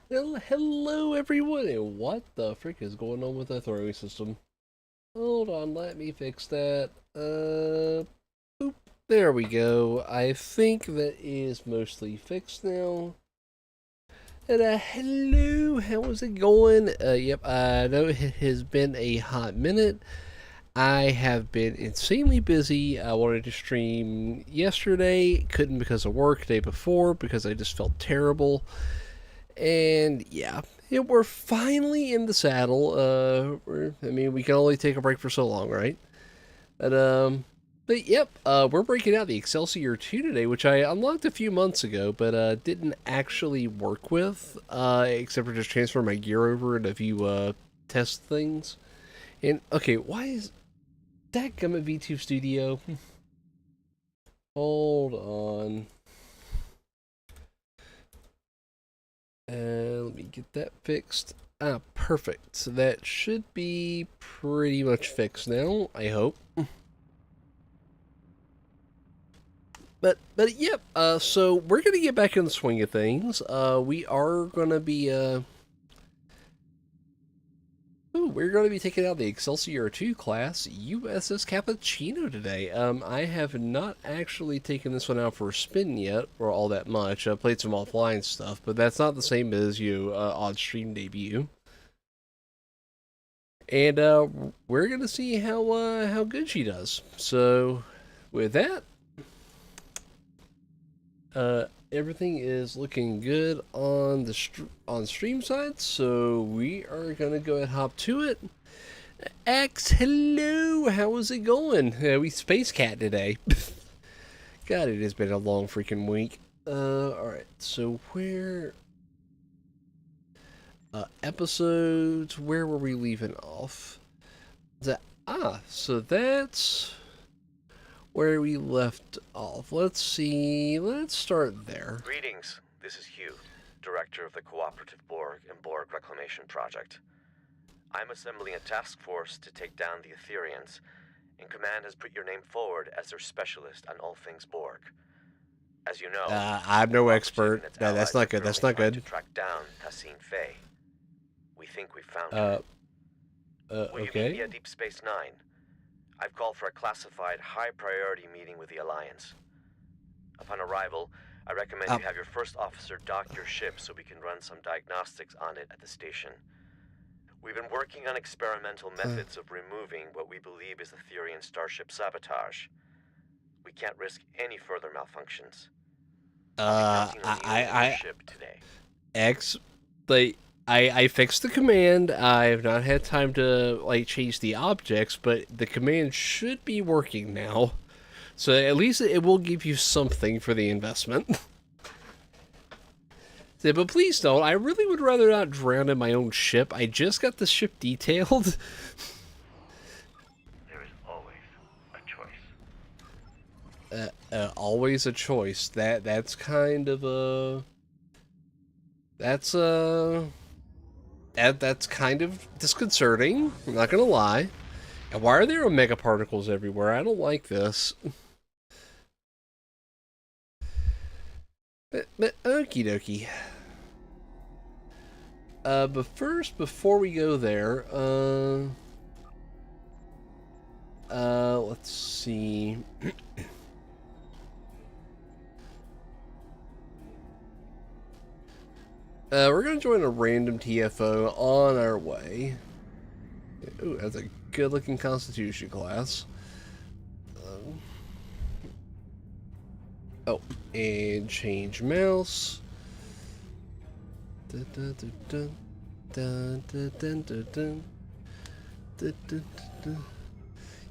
Well, hello everyone, and what the frick is going on with the throwing system? Hold on, let me fix that. Boop. There we go. I think that is mostly fixed now. And hello, how is it going? Yep, I know it has been a hot minute. I have been insanely busy. I wanted to stream yesterday, couldn't because of work, day before because I just felt terrible. And yeah, we're finally in the saddle. I mean, we can only take a break for so long, right? But yep, we're breaking out the Excelsior 2 today, which I unlocked a few months ago, but didn't actually work with, except for just transfer my gear over and a few test things. And okay, why is that Gummit V2 Studio? Hold on. Let me get that fixed. Ah, perfect. So that should be pretty much fixed now, I hope. But yep. So we're gonna get back in the swing of things. We are gonna be we're going to be taking out the Excelsior 2 class USS Cappucino today. I have not actually taken this one out for a spin yet, or all that much. I played some offline stuff, but that's not the same as on-stream debut. And we're going to see how good she does. So, with that, everything is looking good on the on stream side, so we are gonna go ahead and hop to it. X, hello, how is it going? We Space Cat today. God, it has been a long freaking week. Alright, so where... episodes, where were we leaving off? So that's where we left off. Let's see, let's start there. Greetings, this is Hugh, Director of the Cooperative Borg and Borg Reclamation Project. I'm assembling a task force to take down the Etherians, and Command has put your name forward as their specialist on all things Borg. As you know, I'm no expert. No, that's not good, that's not good. To track down Tassine Faye. We think we found her. Will you meet me at Deep Space Nine? I've called for a classified, high-priority meeting with the Alliance. Upon arrival, I recommend you have your first officer dock your ship so we can run some diagnostics on it at the station. We've been working on experimental methods of removing what we believe is Etherian starship sabotage. We can't risk any further malfunctions. Ship today. I fixed the command. I've not had time to change the objects, but the command should be working now. So at least it will give you something for the investment. But please don't. I really would rather not drown in my own ship. I just got the ship detailed. There is always a choice. Always a choice. That's kind of a... That's kind of disconcerting, I'm not gonna lie. And why are there omega particles everywhere? I don't like this. But okie dokie. But first, before we go there, let's see. We're gonna join a random TFO on our way. Ooh, that's a good-looking Constitution class. Oh, and change mouse.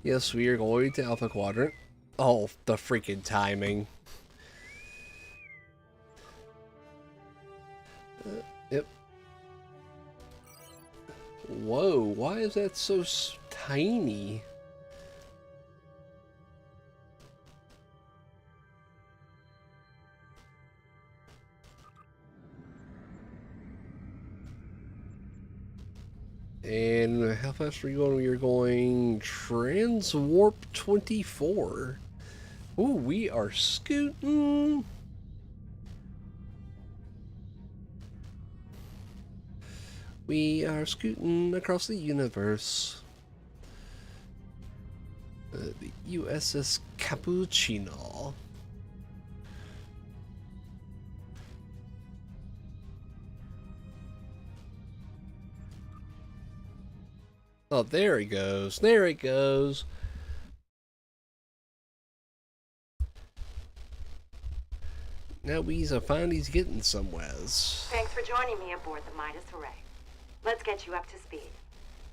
Yes, we are going to Alpha Quadrant. Oh, the freaking timing. Yep. Whoa, why is that so tiny? And how fast are you going? We are going Transwarp 24. Ooh, we are scooting. We are scooting across the universe. The USS Cappucino. Oh, there he goes. There he goes. Now he's getting somewheres. Thanks for joining me aboard the Midas Array. Let's get you up to speed.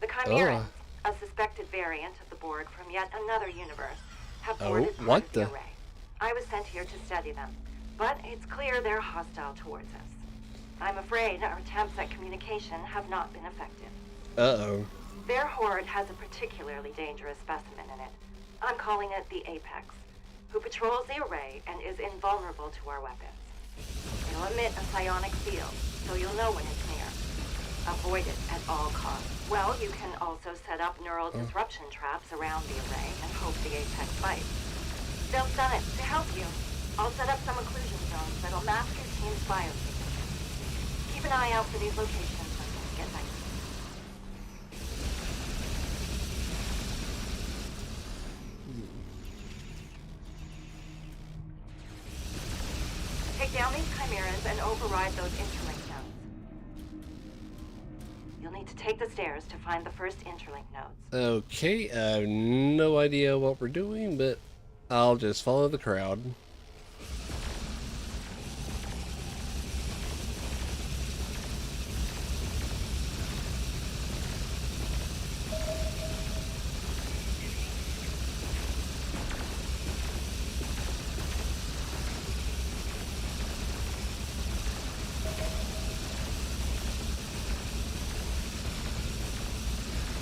The Chimerans, a suspected variant of the Borg from yet another universe, have boarded part of the Array. I was sent here to study them, but it's clear they're hostile towards us. I'm afraid our attempts at communication have not been effective. Uh-oh. Their horde has a particularly dangerous specimen in it. I'm calling it the Apex, who patrols the Array and is invulnerable to our weapons. It'll emit a psionic field, so you'll know when it's near. Avoid it at all costs. Well, you can also set up neural disruption traps around the Array and hope the Apex bites. They'll stun it to help you. I'll set up some occlusion zones that'll mask your team's biosignature. Keep an eye out for these locations when things get nice. Take down these chimeras and override those interlink nodes. You'll need to take the stairs to find the first interlink nodes. Okay, I have no idea what we're doing, but I'll just follow the crowd.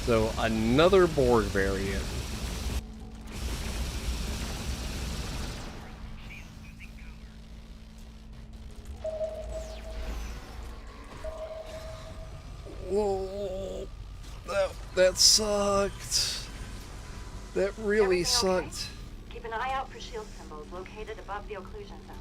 So, another Borg variant. Whoa, that sucked. That really sucked. Okay? Keep an eye out for shield symbols located above the occlusion zone.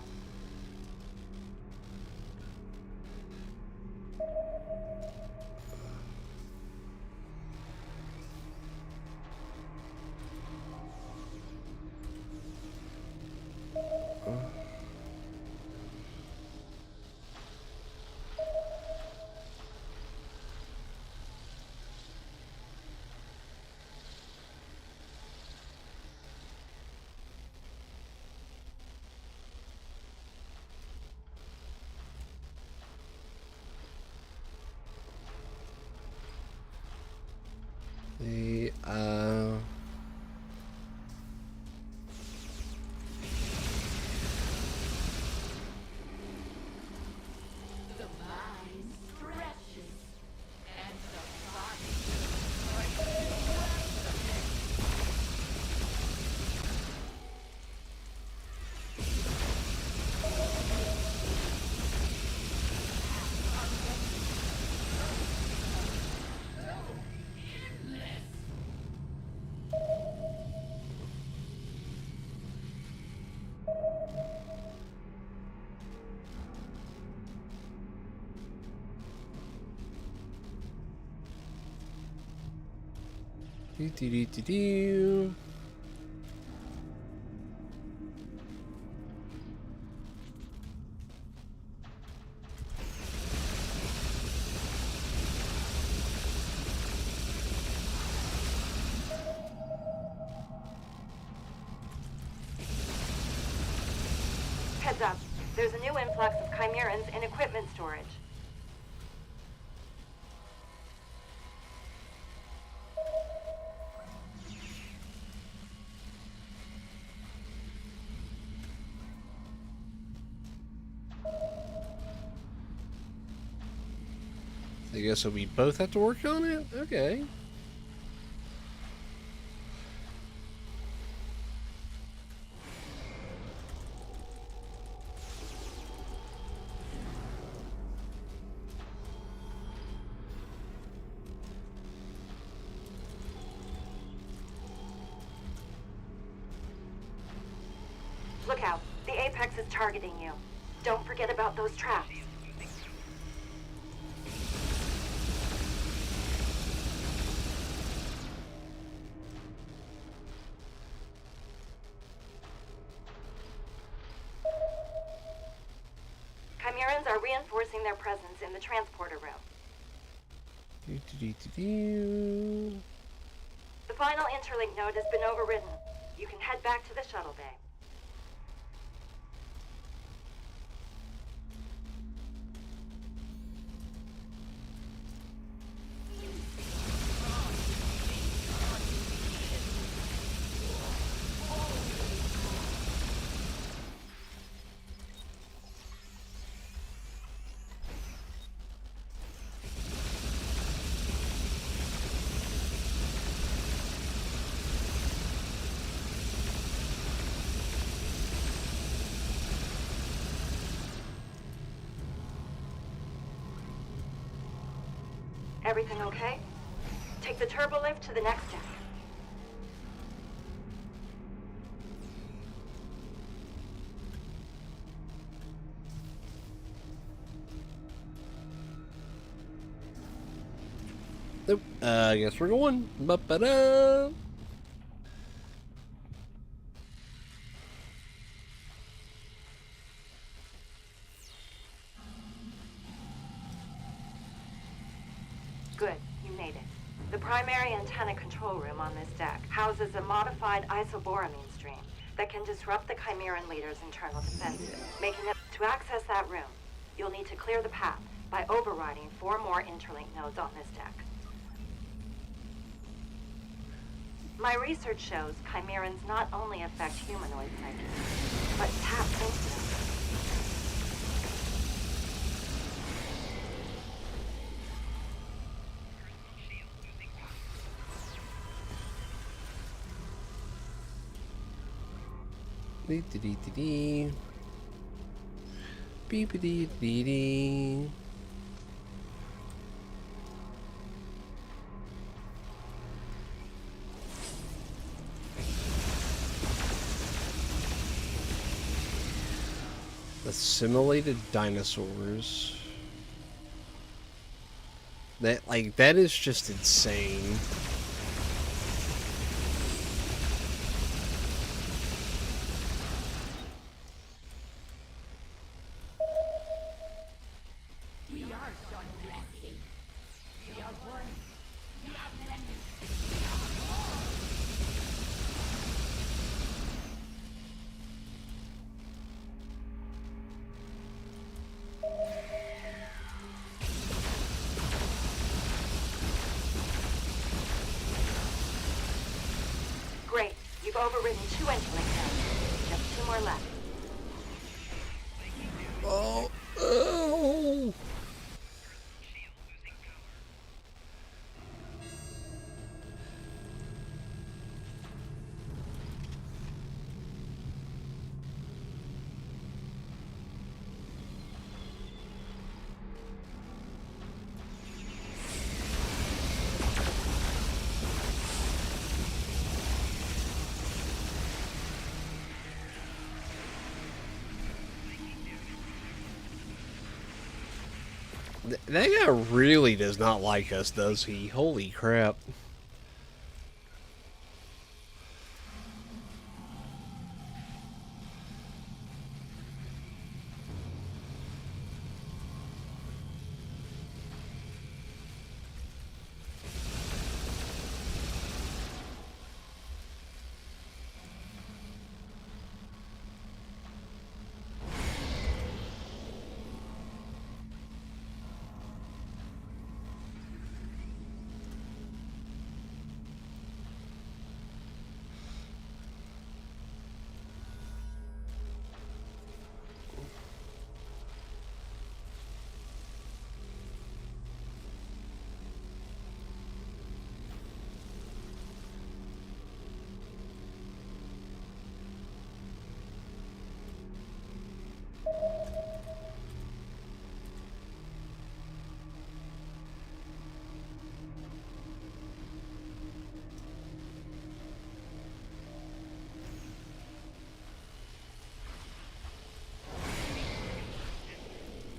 The, do. Heads up. There's a new influx of chimerans in equipment storage. I guess we both have to work on it? Okay. Look out. The Apex is targeting you. Don't forget about those traps. Chimerans are reinforcing their presence in the transporter room. The final interlink node has been overridden. You can head back to the shuttle bay. Everything okay? Take the turbo lift to the next deck. Nope. I guess we're going. Ba-ba-da. Good, you made it. The primary antenna control room on this deck houses a modified isoboramine stream that can disrupt the Chimeran leader's internal defenses, making it to access that room. You'll need to clear the path by overriding 4 more interlink nodes on this deck. My research shows Chimerans not only affect humanoid psyches, but tap into them. Dee-dee-dee-dee-dee. Beep-a-dee-dee-dee. Assimilated dinosaurs. That is just insane. Great. You've overridden 2 interlink nodes. Just 2 more left. Oh, oh. That guy really does not like us, does he? Holy crap.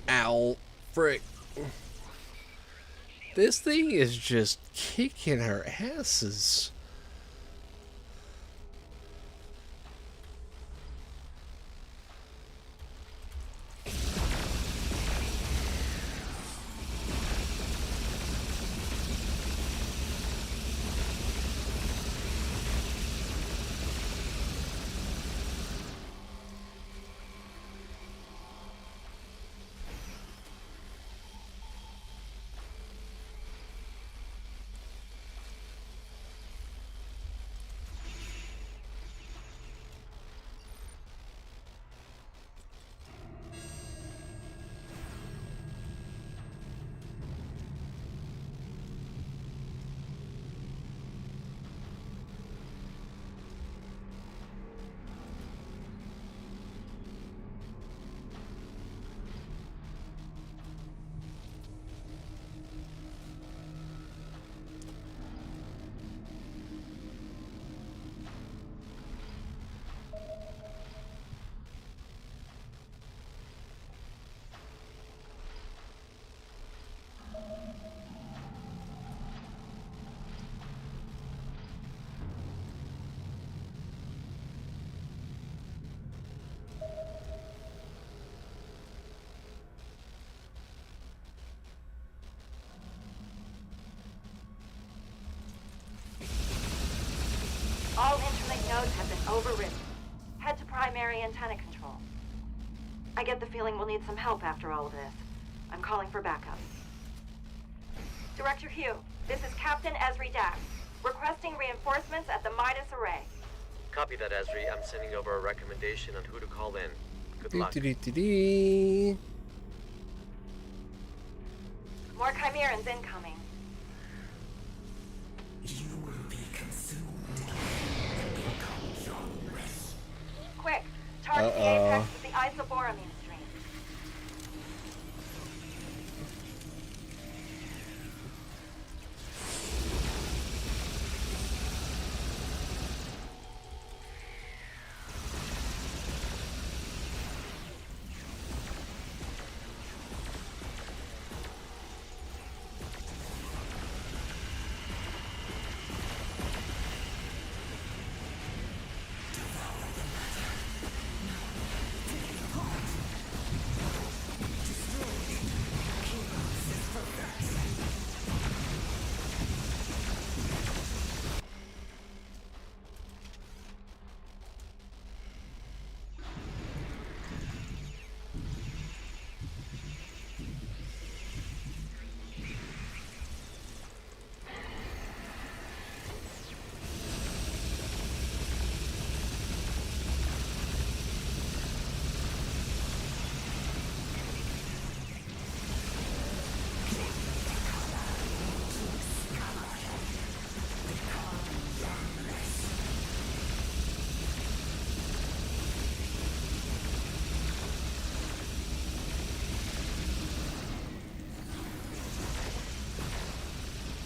Ow. Frick. This thing is just kicking our asses. overridden. Head to primary antenna control. I get the feeling we'll need some help after all of this. I'm calling for backup. Director Hugh, this is Captain Esri Dax, requesting reinforcements at the Midas Array. Copy that, Esri. I'm sending over a recommendation on who to call in. Good luck. More Chimerans incoming. You will be consumed. Become your rest. Quick, target the apex with the isoboramine stream.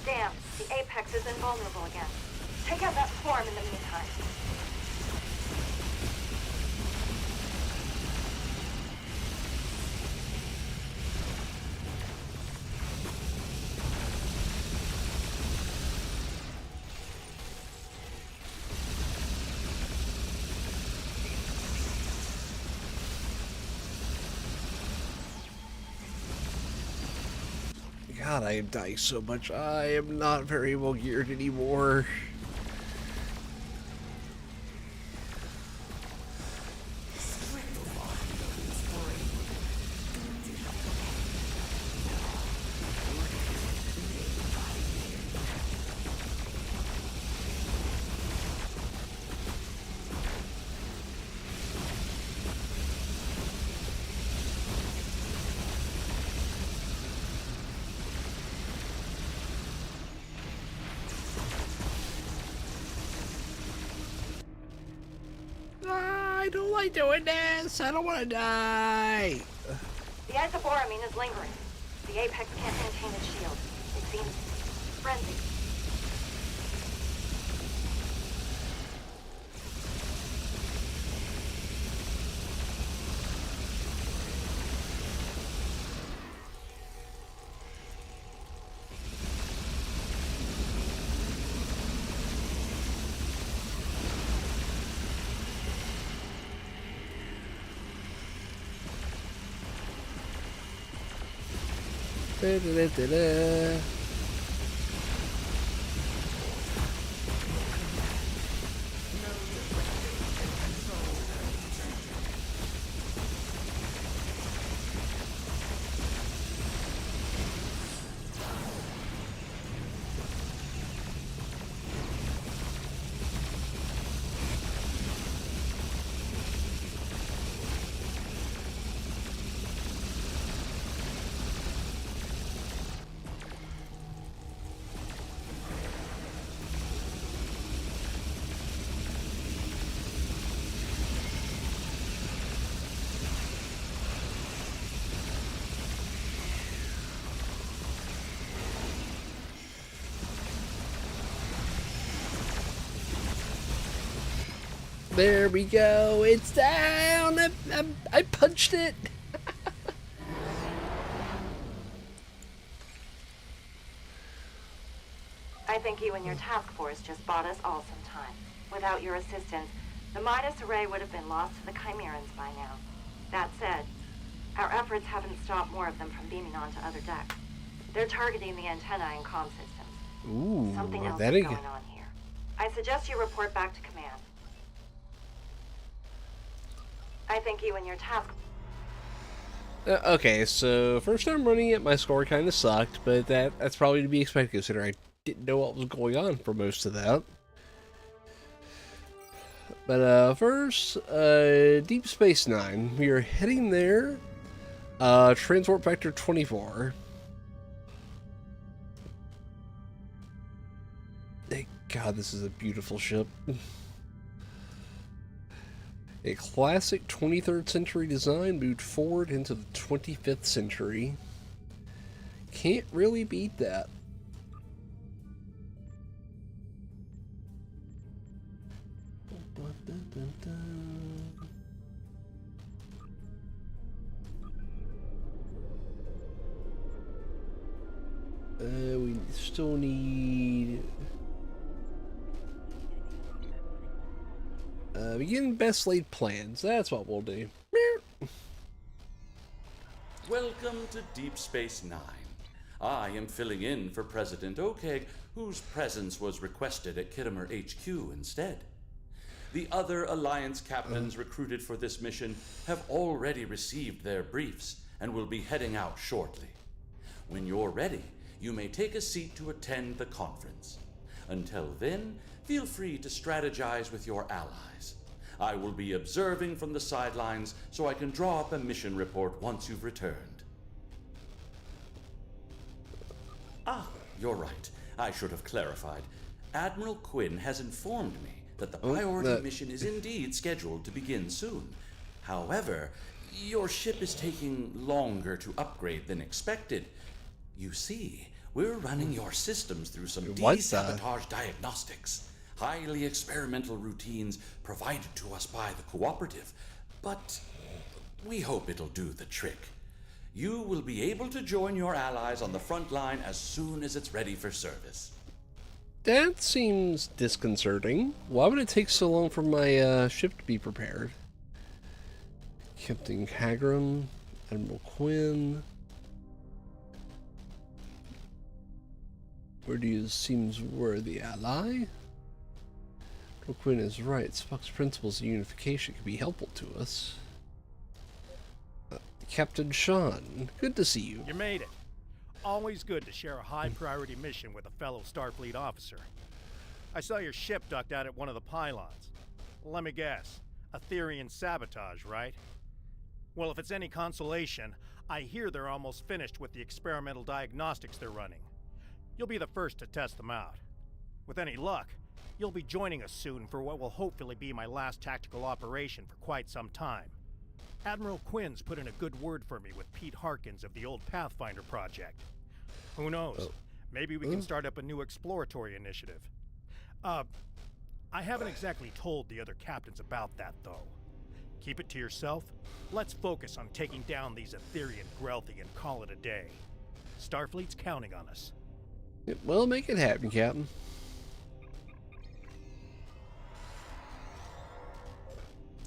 Damn, the apex is invulnerable again. Take out that swarm in the meantime. God, I am dying so much. I am not very well geared anymore. I don't like doing this. I don't want to die. The isoboramine is lingering. The apex can't maintain its shield. It seems frenzied. Da-da-da-da-da. There we go. It's down. I punched it. I think you and your task force just bought us all some time. Without your assistance, the Midas Array would have been lost to the Chimerans by now. That said, our efforts haven't stopped more of them from beaming onto other decks. They're targeting the antennae and comm systems. Ooh, Something else that is ain't going on here. I suggest you report back to command. I think you and your task... Okay, so first time running it, my score kind of sucked, but that's probably to be expected considering I didn't know what was going on for most of that. But first, Deep Space Nine. We are heading there. Transport Vector 24. Thank God, this is a beautiful ship. A classic 23rd century design moved forward into the 25th century. Can't really beat that. We still need... begin best laid plans. That's what we'll do. Welcome to Deep Space Nine. I am filling in for President Okeg, whose presence was requested at Kittimer HQ instead. The other Alliance captains recruited for this mission have already received their briefs and will be heading out shortly. When you're ready, you may take a seat to attend the conference. Until then, feel free to strategize with your allies. I will be observing from the sidelines so I can draw up a mission report once you've returned. Ah, you're right. I should have clarified. Admiral Quinn has informed me that the priority mission is indeed scheduled to begin soon. However, your ship is taking longer to upgrade than expected. You see, we're running your systems through some desabotage diagnostics. Highly experimental routines provided to us by the cooperative. But we hope it'll do the trick. You will be able to join your allies on the front line as soon as it's ready for service. That seems disconcerting. Why would it take so long for my ship to be prepared? Captain Hagram, Admiral Quinn. Verdius seems worthy ally. Admiral Quinn is right. Spock's principles of unification could be helpful to us. Captain Sean, good to see you. You made it. Always good to share a high-priority mission with a fellow Starfleet officer. I saw your ship ducked out at one of the pylons. Let me guess, Aetherian sabotage, right? Well, if it's any consolation, I hear they're almost finished with the experimental diagnostics they're running. You'll be the first to test them out. With any luck, you'll be joining us soon for what will hopefully be my last tactical operation for quite some time. Admiral Quinn's put in a good word for me with Pete Harkins of the old Pathfinder project. Who knows? Maybe we can start up a new exploratory initiative. I haven't exactly told the other captains about that, though. Keep it to yourself. Let's focus on taking down these Aetherian Grelthi and call it a day. Starfleet's counting on us. Well, make it happen, Captain.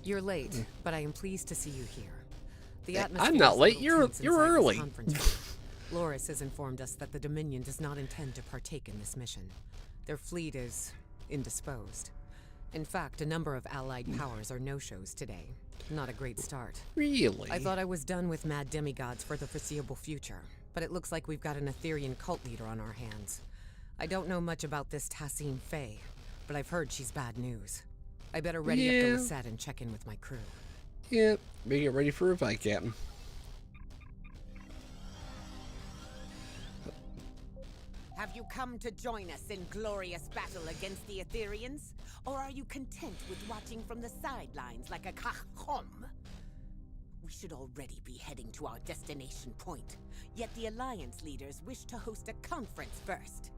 You're late, but I am pleased to see you here. The atmosphere I'm not is a late. little tense You're inside this early. conference room. Loris has informed us that the Dominion does not intend to partake in this mission. Their fleet is indisposed. In fact, a number of allied powers are no-shows today. Not a great start. Really? I thought I was done with mad demigods for the foreseeable future, but it looks like we've got an Aetherian cult leader on our hands. I don't know much about this Tassine Faye, but I've heard she's bad news. I better ready up the Lisette and check in with my crew. Yep, make it ready for a fight, Captain. Have you come to join us in glorious battle against the Aetherians? Or are you content with watching from the sidelines like a cachom? We should already be heading to our destination point, yet the Alliance leaders wish to host a conference first.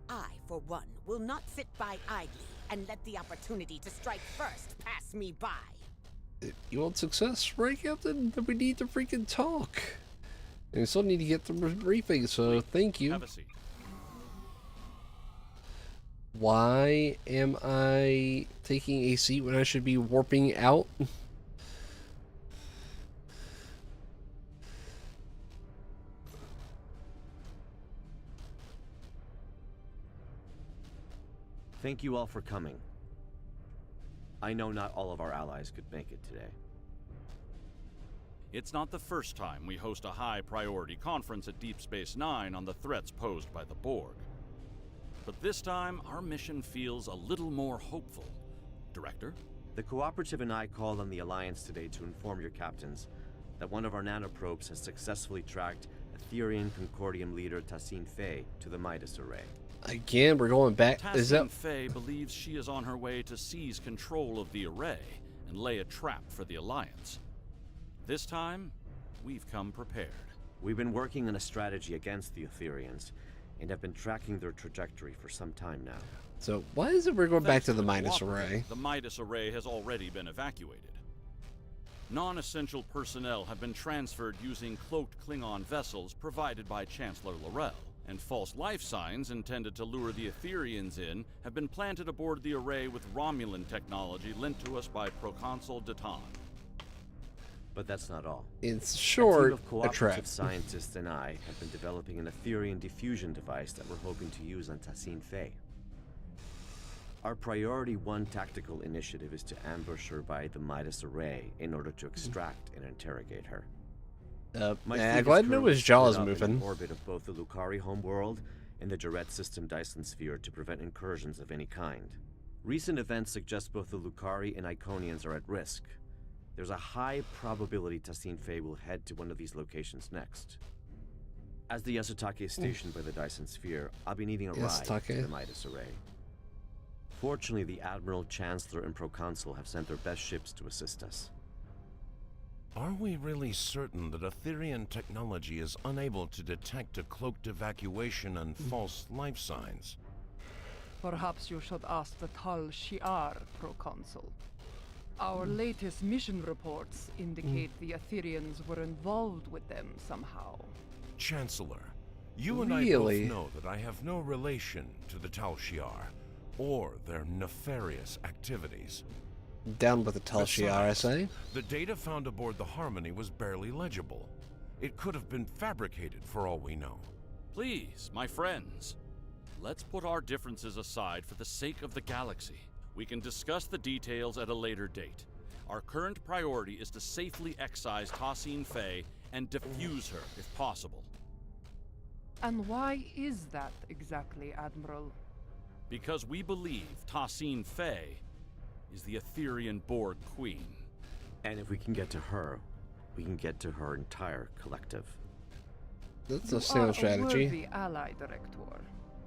I, for one, will not sit by idly and let the opportunity to strike first pass me by. You want success, right, Captain? Then we need to freaking talk. And we still need to get the briefing, so thank you. Have a seat. Why am I taking a seat when I should be warping out? Thank you all for coming. I know not all of our allies could make it today. It's not the first time we host a high-priority conference at Deep Space Nine on the threats posed by the Borg. But this time, our mission feels a little more hopeful. Director? The Cooperative and I called on the Alliance today to inform your captains that one of our nanoprobes has successfully tracked Etherian Concordium leader Tassine Fey to the Midas Array. Again, we're going back. Is that... Tassine Fey believes she is on her way to seize control of the array and lay a trap for the Alliance. This time, we've come prepared. We've been working on a strategy against the Etherians and have been tracking their trajectory for some time now. So why is it we're going back Thanks to the the Midas Cooperative, Array? The Midas Array has already been evacuated. Non-essential personnel have been transferred using cloaked Klingon vessels provided by Chancellor L'Rell, and false life signs intended to lure the Etherians in have been planted aboard the array with Romulan technology lent to us by Proconsul Datan. But that's not all. It's A short, team of a cooperative trap. scientists and I have been developing an Etherian diffusion device that we're hoping to use on Tassine Fey. Our Priority 1 tactical initiative is to ambush her by the Midas Array in order to extract and interrogate her. My fleet is glad to know currently his jaw is split up in moving. orbit of both the Lucari homeworld and the Jarrett system Dyson sphere to prevent incursions of any kind. Recent events suggest both the Lucari and Iconians are at risk. There's a high probability Tassine Fey will head to one of these locations next. As the Yasutake is stationed by the Dyson sphere, I'll be needing a ride to the Midas Array. Fortunately, the Admiral, Chancellor, and Proconsul have sent their best ships to assist us. Are we really certain that Etherian technology is unable to detect a cloaked evacuation and false life signs? Perhaps you should ask the Tal Shi'ar, Proconsul. Our latest mission reports indicate the Etherians were involved with them somehow. Chancellor, you and Really? I both know that I have no relation to the Tal Shi'ar or their nefarious activities. Down with the Tal Shi'ar, I say. The data found aboard the Harmony was barely legible. It could have been fabricated for all we know. Please, my friends, let's put our differences aside for the sake of the galaxy. We can discuss the details at a later date. Our current priority is to safely excise Tassine Fey and defuse her if possible. And why is that exactly, Admiral? Because we believe Tassine Fey is the Etherian Borg Queen. And if we can get to her, we can get to her entire collective. That's You a sound are strategy. a worthy ally, Director.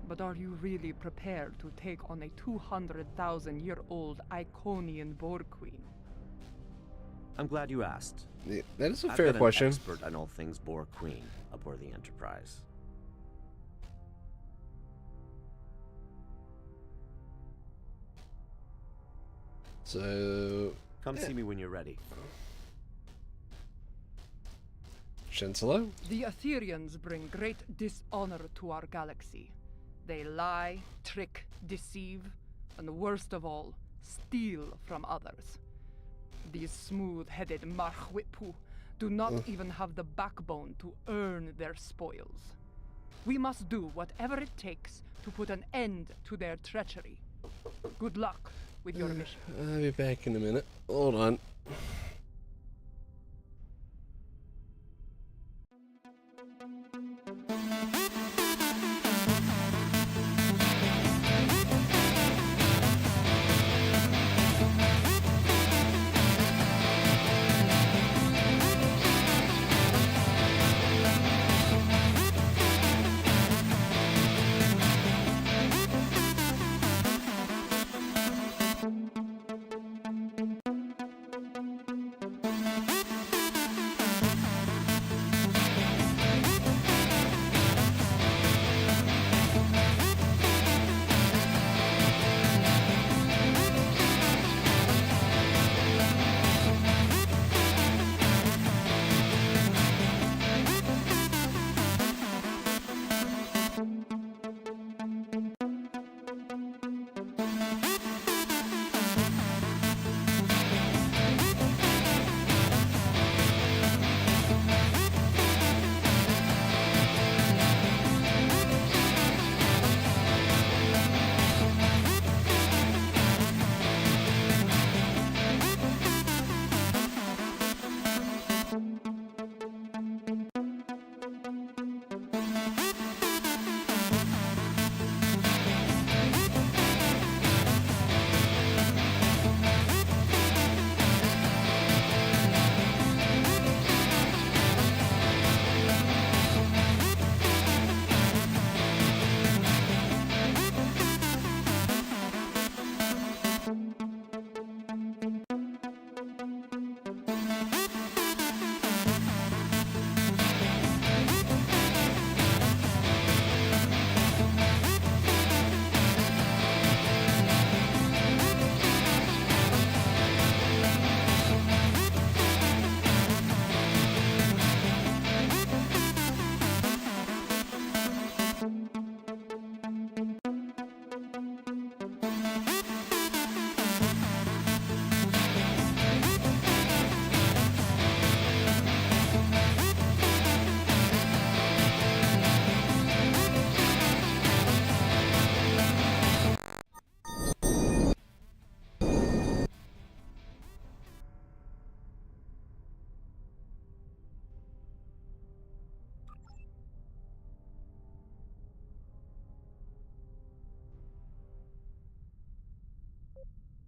But are you really prepared to take on a 200,000-year-old Iconian Borg Queen? I'm glad you asked. Yeah, that is a I've fair got question. an expert on all things Borg Queen aboard the Enterprise. So, Come see me when you're ready. Chancellor? The Etherians bring great dishonor to our galaxy. They lie, trick, deceive, and worst of all, steal from others. These smooth-headed Marhwipu do not even have the backbone to earn their spoils. We must do whatever it takes to put an end to their treachery. Good luck with your mission. I'll be back in a minute. Hold on.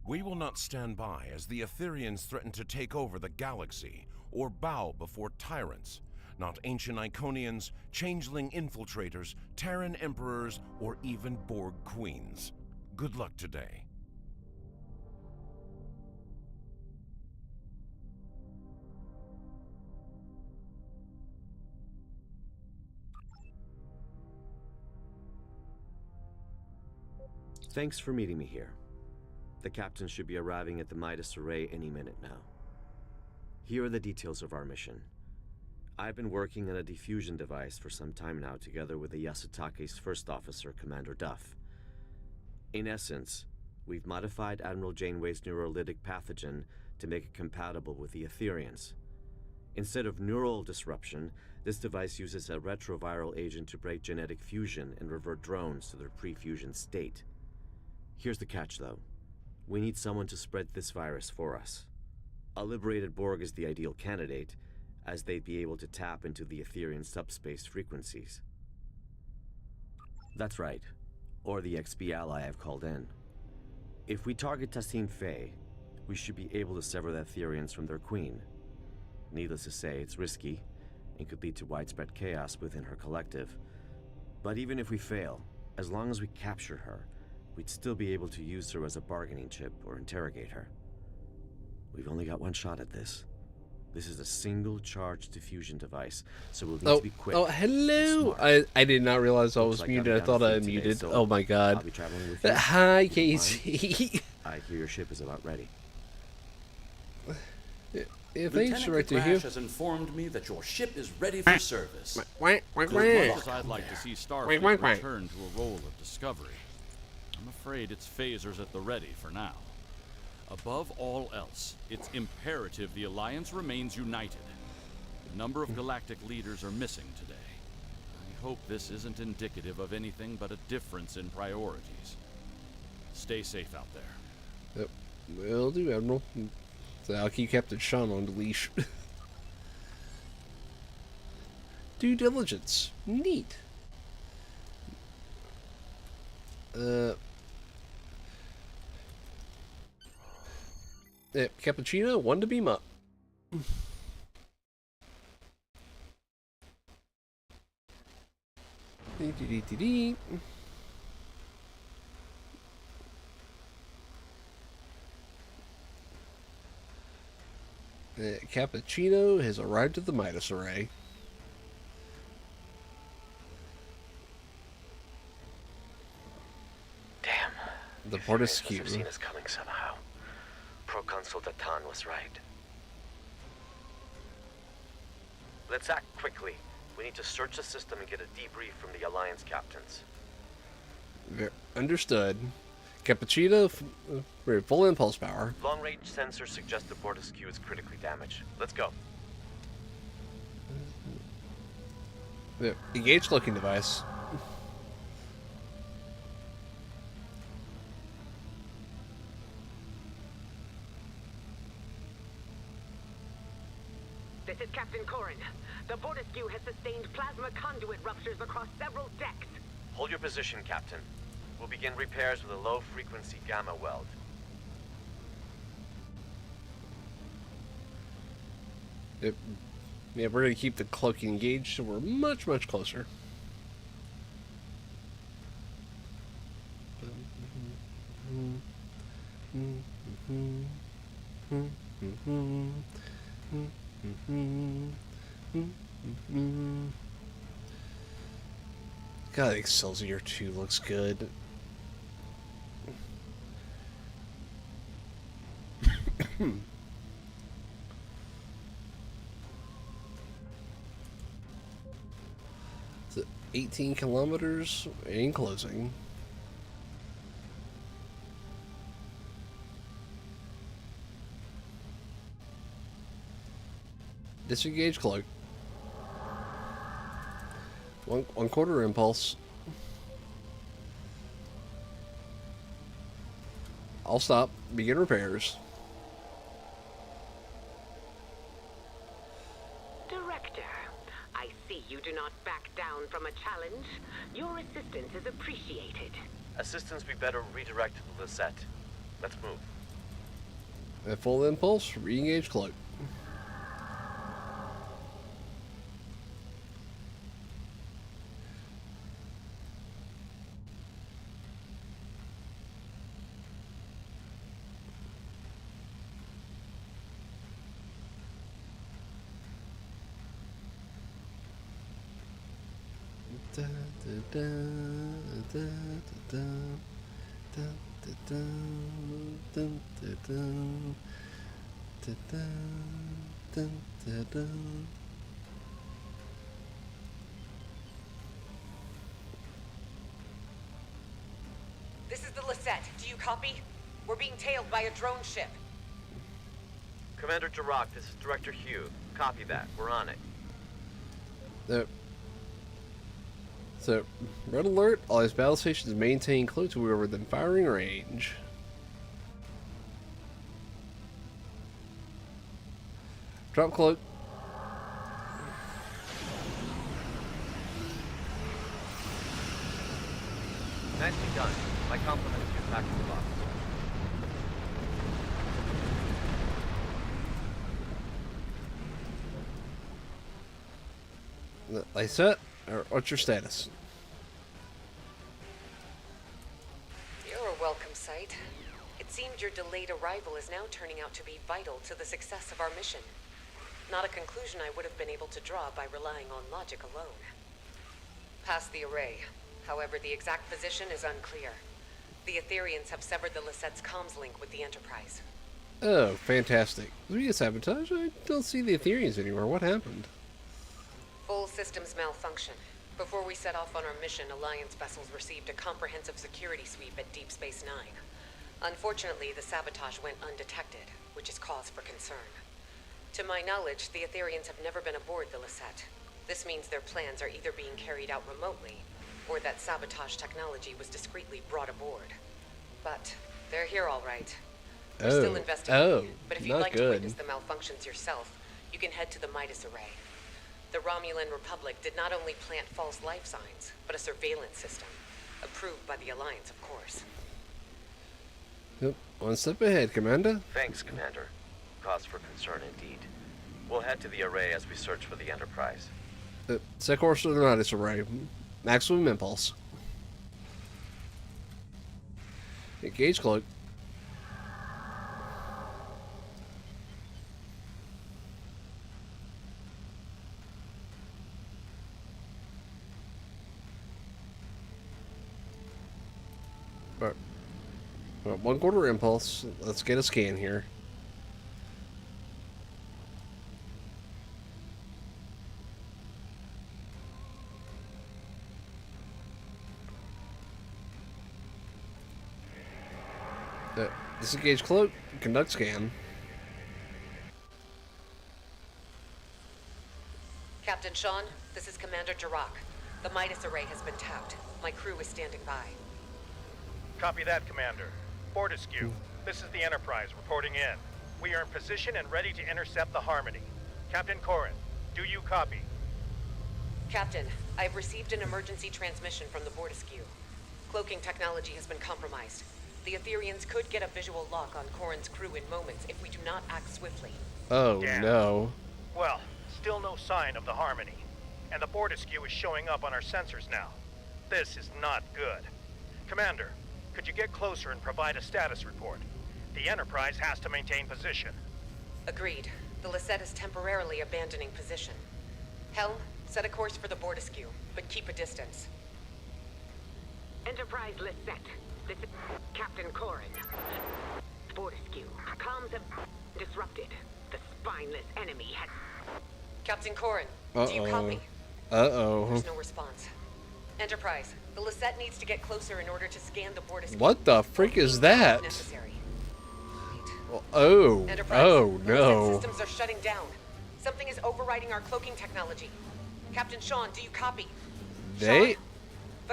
We will not stand by as the Aetherians threaten to take over the galaxy or bow before tyrants, not ancient Iconians, changeling infiltrators, Terran emperors, or even Borg queens. Good luck today. Thanks for meeting me here. The captain should be arriving at the Midas Array any minute now. Here are the details of our mission. I've been working on a diffusion device for some time now, together with the Yasutake's first officer, Commander Duff. In essence, we've modified Admiral Janeway's neurolytic pathogen to make it compatible with the Aetherians. Instead of neural disruption, this device uses a retroviral agent to break genetic fusion and revert drones to their pre-fusion state. Here's the catch, though. We need someone to spread this virus for us. A liberated Borg is the ideal candidate, as they'd be able to tap into the Aetherian subspace frequencies. That's right, or the XB ally I've called in. If we target Tassine Faye, we should be able to sever the Aetherians from their queen. Needless to say, it's risky, and could lead to widespread chaos within her collective. But even if we fail, as long as we capture her, we'd still be able to use her as a bargaining chip or interrogate her. We've only got one shot at this. This is a single-charge diffusion device, so we'll need to be quick. Oh, hello! I did not realize I was muted. I thought I had muted. So oh my god. I'll be traveling with you. Hi, Casey. I hear your ship is about ready. Yeah, thanks, Director Hugh. has informed me that your ship is ready for service. As I'd like to see Starfleet return to a role of discovery, I'm afraid its phasers at the ready for now. Above all else, it's imperative the Alliance remains united. A number of galactic leaders are missing today. I hope this isn't indicative of anything but a difference in priorities. Stay safe out there. Yep. Will do, Admiral. So I'll keep Captain Sean on the leash. Due diligence. Neat. Yeah, Cappucino, one to beam up. Cappuccino has arrived at the Midas Array. Damn. The Fortescue. Must have seen us coming somehow. Proconsul Datan was right. Let's act quickly. We need to search the system and get a debrief from the Alliance captains. Understood. Cappuccino, we're full impulse power. Long-range sensors suggest the Fortescue is critically damaged. Let's go. Engage cloaking device. This is Captain Corrin. The Fortescue has sustained plasma conduit ruptures across several decks. Hold your position, Captain. We'll begin repairs with a low-frequency gamma weld. Yeah, we're going to keep the cloaking engaged, so we're much, much closer. God, Excelsior 2 looks good. It's 18 kilometers and closing. Disengage cloak. One quarter impulse. I'll stop. Begin repairs. Director, I see you do not back down from a challenge. Your assistance is appreciated. Assistance be better redirected to Lisette. Let's move. At full impulse, re-engage cloak. This is the Lisette. Do you copy? We're being tailed by a drone ship. Commander Jirok, this is Director Hugh. Copy that. We're on it. So, red alert. All these battle stations maintain close to wherever within firing range. Drop cloak. Nicely done. My compliments to you, Tactical Officer. Lisa, what's your status? You're a welcome sight. It seemed your delayed arrival is now turning out to be vital to the success of our mission. Not a conclusion I would have been able to draw by relying on logic alone. Past the array. However, the exact position is unclear. The Etherians have severed the Lisette's comms link with the Enterprise. Oh, fantastic. Did we get sabotage? I don't see the Etherians anywhere. What happened? Full systems malfunction. Before we set off on our mission, Alliance vessels received a comprehensive security sweep at Deep Space Nine. Unfortunately, the sabotage went undetected, which is cause for concern. To my knowledge, the Etherians have never been aboard the Lisette. This means their plans are either being carried out remotely, or that sabotage technology was discreetly brought aboard. But they're here all right. We're still investigating, but if you'd like to witness the malfunctions yourself, you can head to the Midas Array. The Romulan Republic did not only plant false life signs, but a surveillance system. Approved by the Alliance, of course. Yep. One step ahead, Commander. Thanks, Commander. Cause for concern indeed. We'll head to the array as we search for the Enterprise. Set course to the Midas Array. Maximum impulse. Engage cloak. Alright. 1/4 impulse. Let's get a scan here. Disengage cloak. Conduct scan. Captain Sean, this is Commander Jirok. The Midas Array has been tapped. My crew is standing by. Copy that, Commander. Fortescue, this is the Enterprise reporting in. We are in position and ready to intercept the Harmony. Captain Corrin, do you copy? Captain, I have received an emergency transmission from the Fortescue. Cloaking technology has been compromised. The Etherians could get a visual lock on Corrin's crew in moments if we do not act swiftly. Oh, Damn. no. Well, still no sign of the Harmony. And the Fortescue is showing up on our sensors now. This is not good. Commander, could you get closer and provide a status report? The Enterprise has to maintain position. Agreed. The Lisette is temporarily abandoning position. Helm, set a course for the Fortescue, but keep a distance. Enterprise Lisette. This is Captain Corrin. Fortescue. Comms have disrupted. The spineless enemy has... Captain Corrin, do you copy? There's no response. Enterprise, the Lisette needs to get closer in order to scan the Fortescue. What the freak is that? Necessary. Oh, Enterprise, oh the no. Lisette systems are shutting down. Something is overriding our cloaking technology. Captain Sean, do you copy? They... Sean?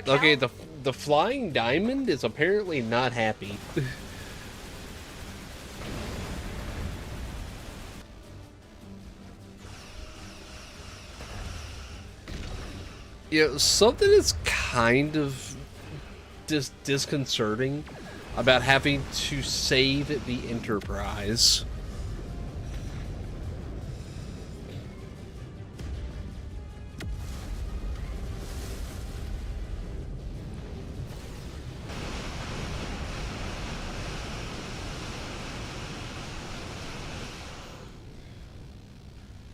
Okay, the Flying Diamond is apparently not happy. Yeah, something that's kind of disconcerting about having to save the Enterprise.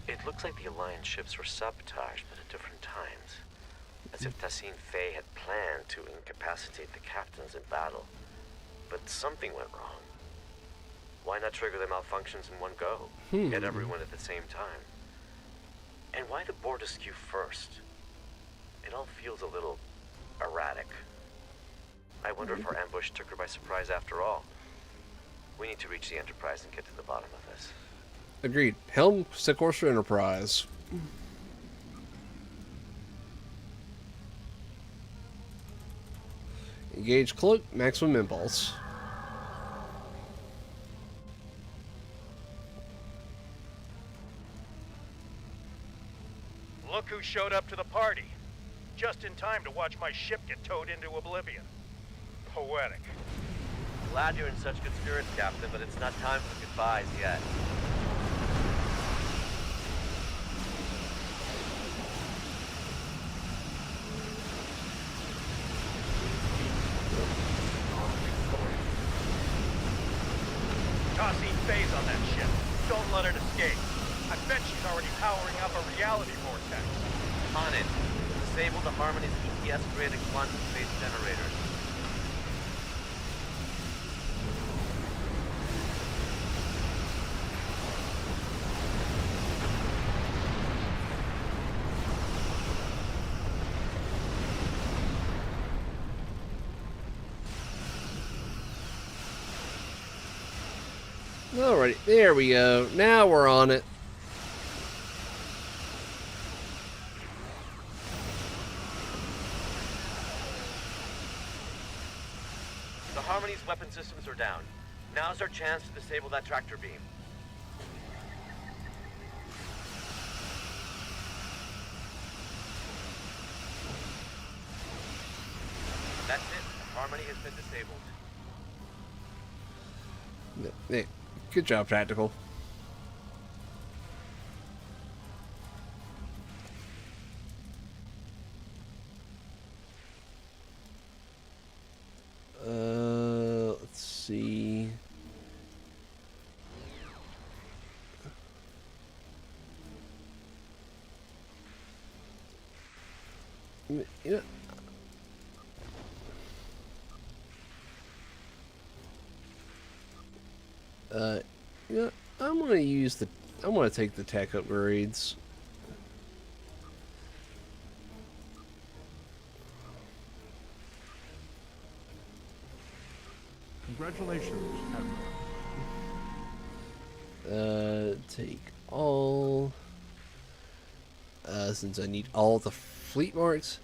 It looks like the Alliance ships were sabotaged, but at different times. As if Tassine Fey had planned to incapacitate the captains in battle. But something went wrong. Why not trigger the malfunctions in one go? Get everyone at the same time. And why the board askew first? It all feels a little erratic. I wonder if our ambush took her by surprise after all. We need to reach the Enterprise and get to the bottom of this. Agreed. Helm, set course for Enterprise. Engage cloak, maximum impulse. Look who showed up to the party. Just in time to watch my ship get towed into oblivion. Poetic. Glad you're in such good spirits, Captain, but it's not time for goodbyes yet. Tassine Fey's on that ship. Don't let it escape. I bet she's already powering up a reality vortex. On it. Disable the Harmony's ETS-created quantum space generators. Alright, there we go. Now we're on it. The Harmony's weapon systems are down. Now's our chance to disable that tractor beam. That's it. The Harmony has been disabled. Hey, good job, Tactical. Let's see. You know, I'm gonna take the tech upgrades. Congratulations, Admiral. Take all. Since I need all the fleet marks.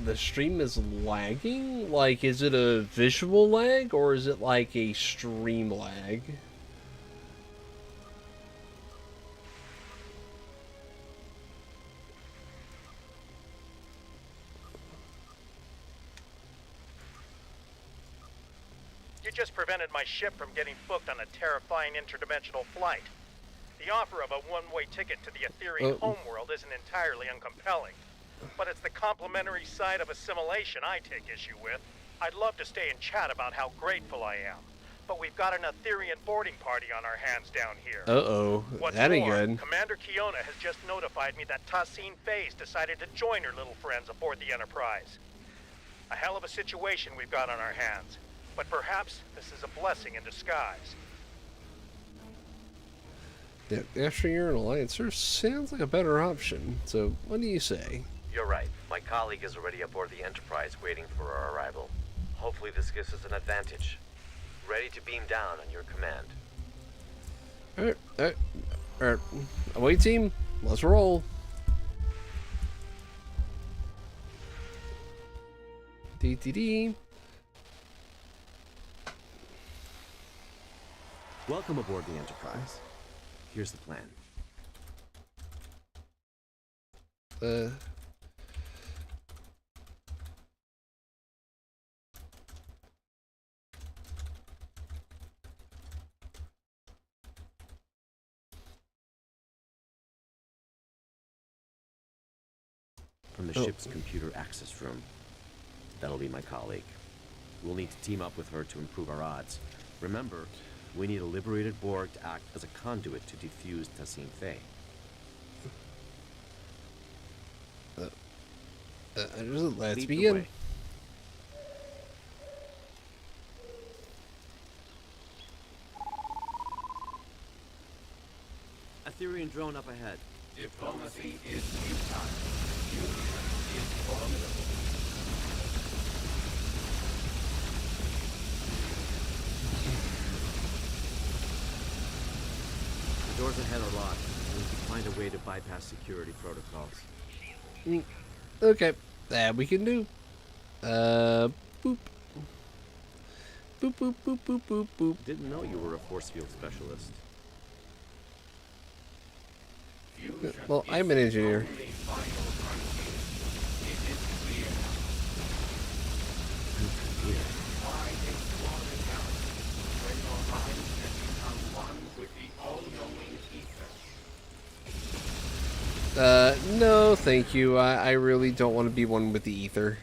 The stream is lagging? Like, is it a visual lag, or is it like a stream lag? You just prevented my ship from getting booked on a terrifying interdimensional flight. The offer of a one-way ticket to the Ethereal homeworld isn't entirely uncompelling. But it's the complementary side of assimilation I take issue with. I'd love to stay and chat about how grateful I am. But we've got an Etherean boarding party on our hands down here. Uh-oh, that ain't good. Commander Kiona has just notified me that Tassine Fey's decided to join her little friends aboard the Enterprise. A hell of a situation we've got on our hands. But perhaps this is a blessing in disguise. After you're in Alliance, there sounds like a better option. So, what do you say? You're right. My colleague is already aboard the Enterprise waiting for our arrival. Hopefully this gives us an advantage. Ready to beam down on your command. Alright. Away team, let's roll. DTD. Welcome aboard the Enterprise. Here's the plan. open the ship's computer access room. That'll be my colleague. We'll need to team up with her to improve our odds. Remember, we need a liberated Borg to act as a conduit to defuse Tassim Fei. Let's Lead the begin. way. Aetherian drone up ahead. Diplomacy is futile. Union is formidable. The doors ahead are locked. We need to find a way to bypass security protocols. Okay, that we can do. Boop. Boop, boop, boop, boop, boop, boop. Didn't know you were a force field specialist. Well, I'm an engineer. No, thank you. I really don't want to be one with the ether.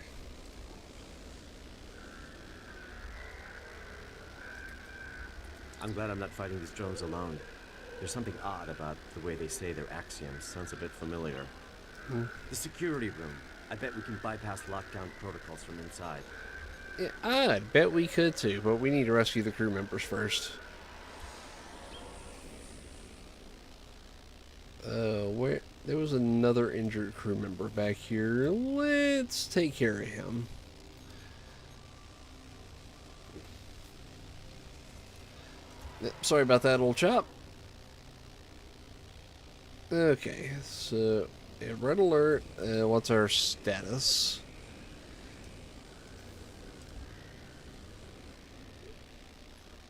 I'm glad I'm not fighting these drones alone. There's something odd about the way they say their axioms. Sounds a bit familiar. The security room. I bet we can bypass lockdown protocols from inside. Yeah, I bet we could too, but we need to rescue the crew members first. Where there was another injured crew member back here. Let's take care of him. Sorry about that, old chap. Okay, so red alert. What's our status?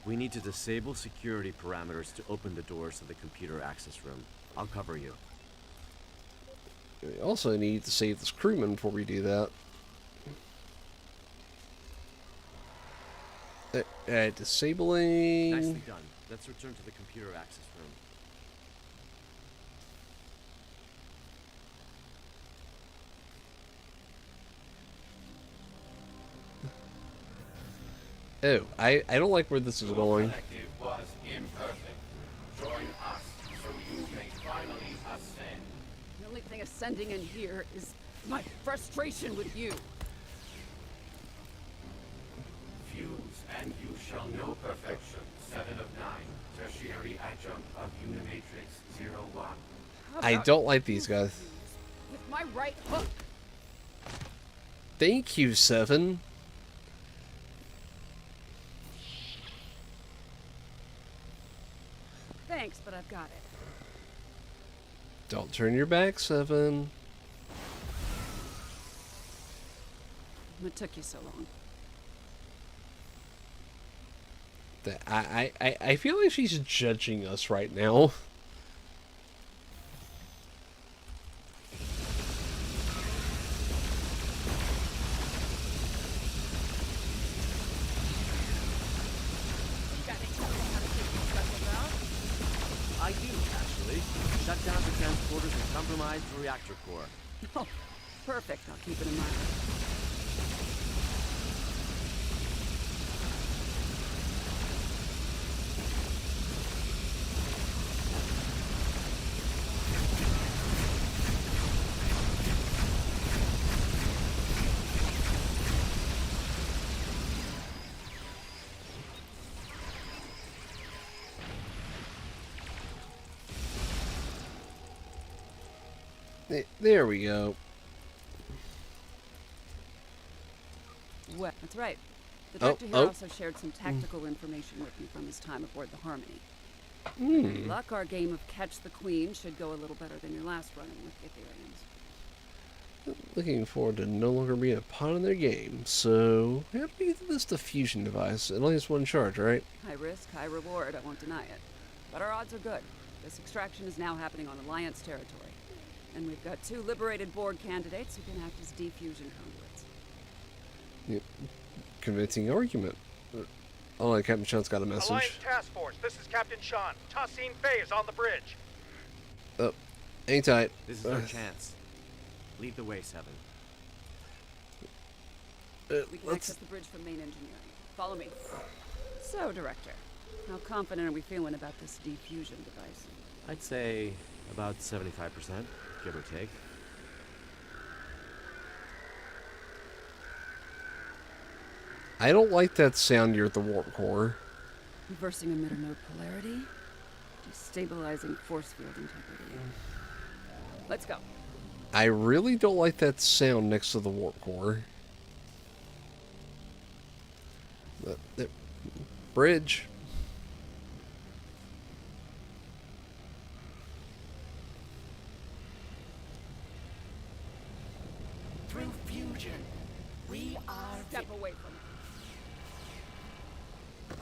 We need to disable security parameters to open the doors to the computer access room. I'll cover you. We also need to save this crewman before we do that. Disabling. Nicely done. Let's return to the computer access room. Oh, I don't like where this is going. Was imperfect. Join us so you may finally ascend. The only thing ascending in here is my frustration with you. Fuse and you shall know perfection. 7 of 9. Tertiary adjunct of Unimatrix 01. I don't like these guys. With my right hook. Thank you, 7. Thanks, but I've got it. Don't turn your back, 7. What took you so long? I feel like she's judging us right now. I do, actually. Shut down the transporters and compromise the reactor core. Oh, perfect. I'll keep it in mind. There we go. Well, that's right. The director here also shared some tactical information with me from his time aboard the Harmony. With luck, our game of Catch the Queen should go a little better than your last run-in with the Aetherians. Looking forward to no longer being a pawn in their game. So, how do we get this diffusion device? It only has one charge, right? High risk, high reward, I won't deny it. But our odds are good. This extraction is now happening on Alliance territory. And we've got 2 liberated Borg candidates who can act as diffusion conduits. Yep. Convincing argument. Oh, and Captain Sean's got a message. Alliance Task Force, this is Captain Sean. Tassim Fei is on the bridge. Oh, hang tight. This is our chance. Lead the way, 7. We can access the bridge from main engineering. Follow me. So, Director, how confident are we feeling about this diffusion device? I'd say about 75%, give or take. I don't like that sound near the warp core. Reversing emitter node polarity. Destabilizing force field integrity. Let's go. I really don't like that sound next to the warp core. The bridge. Through fusion, we are... Step away from it.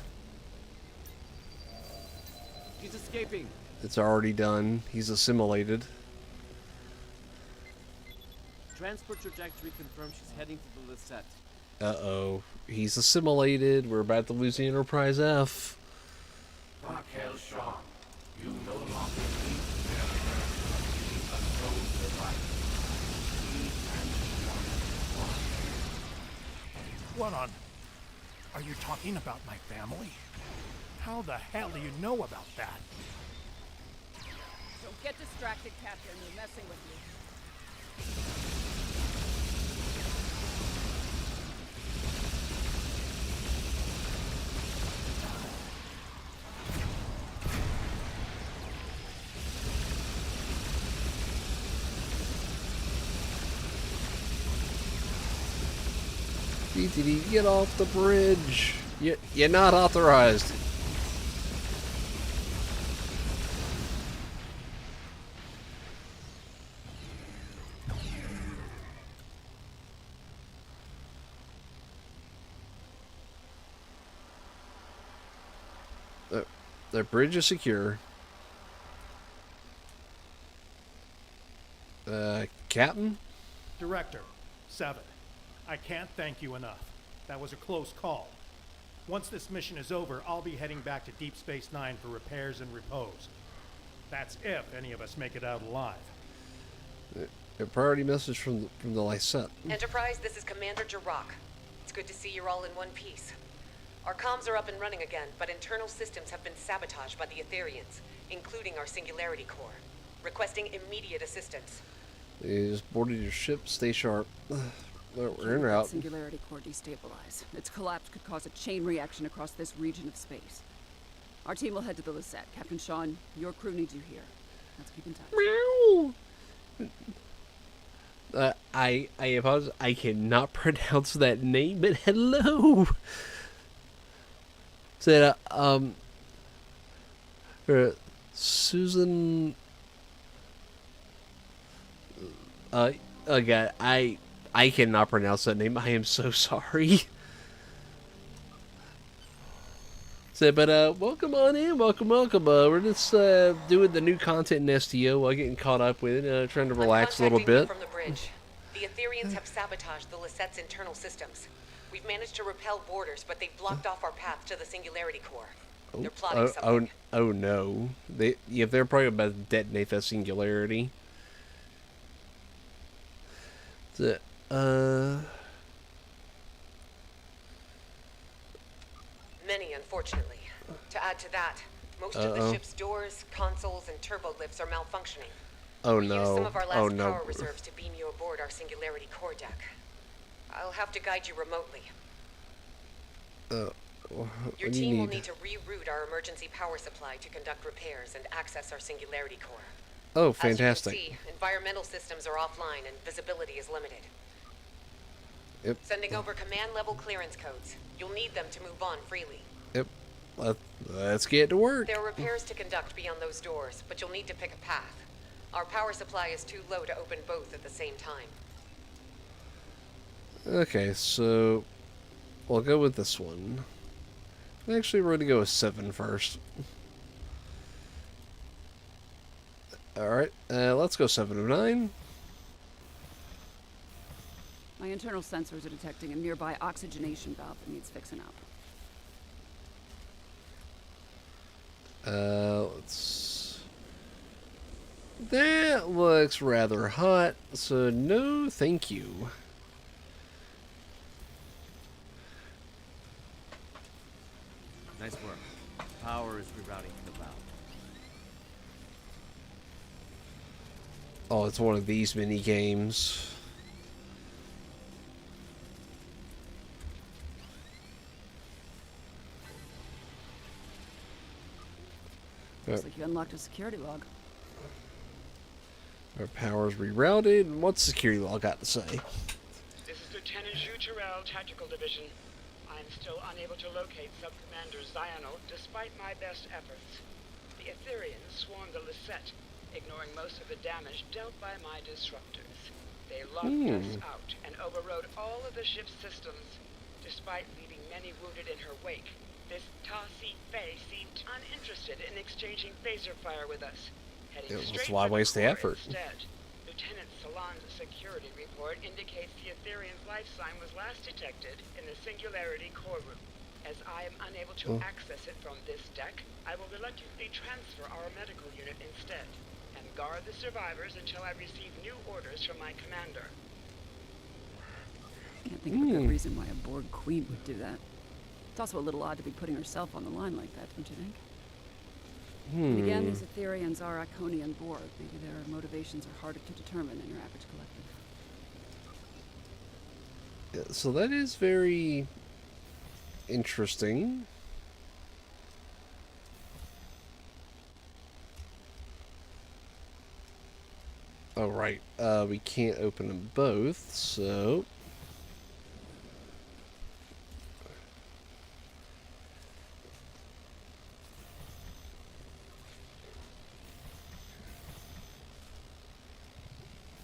He's escaping. It's already done. He's assimilated. Transport trajectory confirms she's heading to the Lisette. Uh-oh. He's assimilated. We're about to lose the Enterprise F. Raquel Shaw, you no longer need to bear the burden of being a sole survivor. What on? Are you talking about my family? How the hell do you know about that? Don't get distracted, Captain. We're messing with you. DTD, get off the bridge. You're not authorized. The bridge is secure. Captain? Director, 7. I can't thank you enough. That was a close call. Once this mission is over, I'll be heading back to Deep Space Nine for repairs and repose. That's if any of us make it out alive. A priority message from the Lisette. Enterprise, this is Commander Jirok. It's good to see you're all in one piece. Our comms are up and running again, but internal systems have been sabotaged by the Etherians, including our Singularity Core. Requesting immediate assistance. You just boarded your ship. Stay sharp. We're en route. Singularity Core destabilize. Its collapse could cause a chain reaction across this region of space. Our team will head to the Lisette. Captain Sean, your crew needs you here. Let's keep in touch. I apologize. I cannot pronounce that name, but hello. Said Susan. God, I cannot pronounce that name. I am so sorry. So, but welcome on in, welcome. We're just doing the new content in STO while getting caught up with it, trying to relax a little bit. From the bridge. The Etherians have sabotaged the Lisette's internal systems. We've managed to repel boarders, but they've blocked off our path to the Singularity Core. They're plotting something. Oh no! They're probably about to detonate that Singularity. Many, unfortunately. To add to that, most of the ship's doors, consoles, and turbo lifts are malfunctioning. Oh we no! used some of our last power reserves to beam you aboard our Singularity Core deck. I'll have to guide you remotely. Your team will need to reroute our emergency power supply to conduct repairs and access our Singularity Core. Oh, fantastic. As you can see, environmental systems are offline and visibility is limited. Yep. Sending over command-level clearance codes. You'll need them to move on freely. Yep. Let's get to work. There are repairs to conduct beyond those doors, but you'll need to pick a path. Our power supply is too low to open both at the same time. Okay, so we'll go with this one. Actually, we're going to go with 7 first. Alright, let's go 7 of 9. My internal sensors are detecting a nearby oxygenation valve that needs fixing up. Let's... There, That looks rather hot, so no thank you. Nice work. Power is rerouting to the bow. Oh, it's one of these mini games. Looks like you unlocked a security log. Our power's rerouted. What's security log got to say? This is Lieutenant Zhu Terrell, Tactical Division. I am still unable to locate Sub-Commander Zional despite my best efforts. The Ethereans swarmed the Lisette, ignoring most of the damage dealt by my disruptors. They locked us out and overrode all of the ship's systems, despite leaving many wounded in her wake. This Ta-Si Fei seemed uninterested in exchanging phaser fire with us. That's why waste the effort. Instead, Lieutenant Salon's security report indicates the Etherean's life sign was last detected in the Singularity core room. As I am unable to access it from this deck, I will reluctantly transfer our medical unit instead, and guard the survivors until I receive new orders from my commander. Can't think of a good reason why a Borg queen would do that. It's also a little odd to be putting herself on the line like that, don't you think? And again, these Ethereans are Iconian Borg. Maybe their motivations are harder to determine than your average collective. Yeah, so that is very interesting. Oh, right. We can't open them both, so...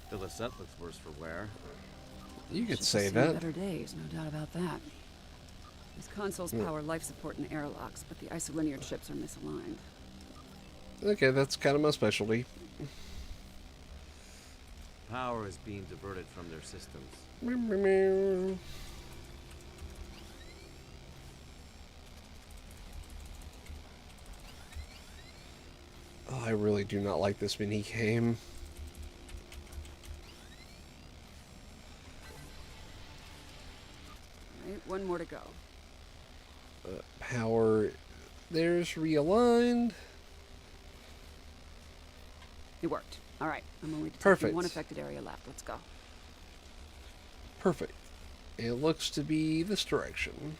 The Lisette looks worse for wear. You could She's say seen that. better days, no doubt about that. These consoles power life support and airlocks, but the isolinear chips are misaligned. Okay, that's kind of my specialty. Power is being diverted from their systems. Oh, I really do not like this mini game. Right, one more to go. Power, there's realigned. It worked. All right, I'm only detecting Perfect. one affected area left. Let's go. Perfect. It looks to be this direction.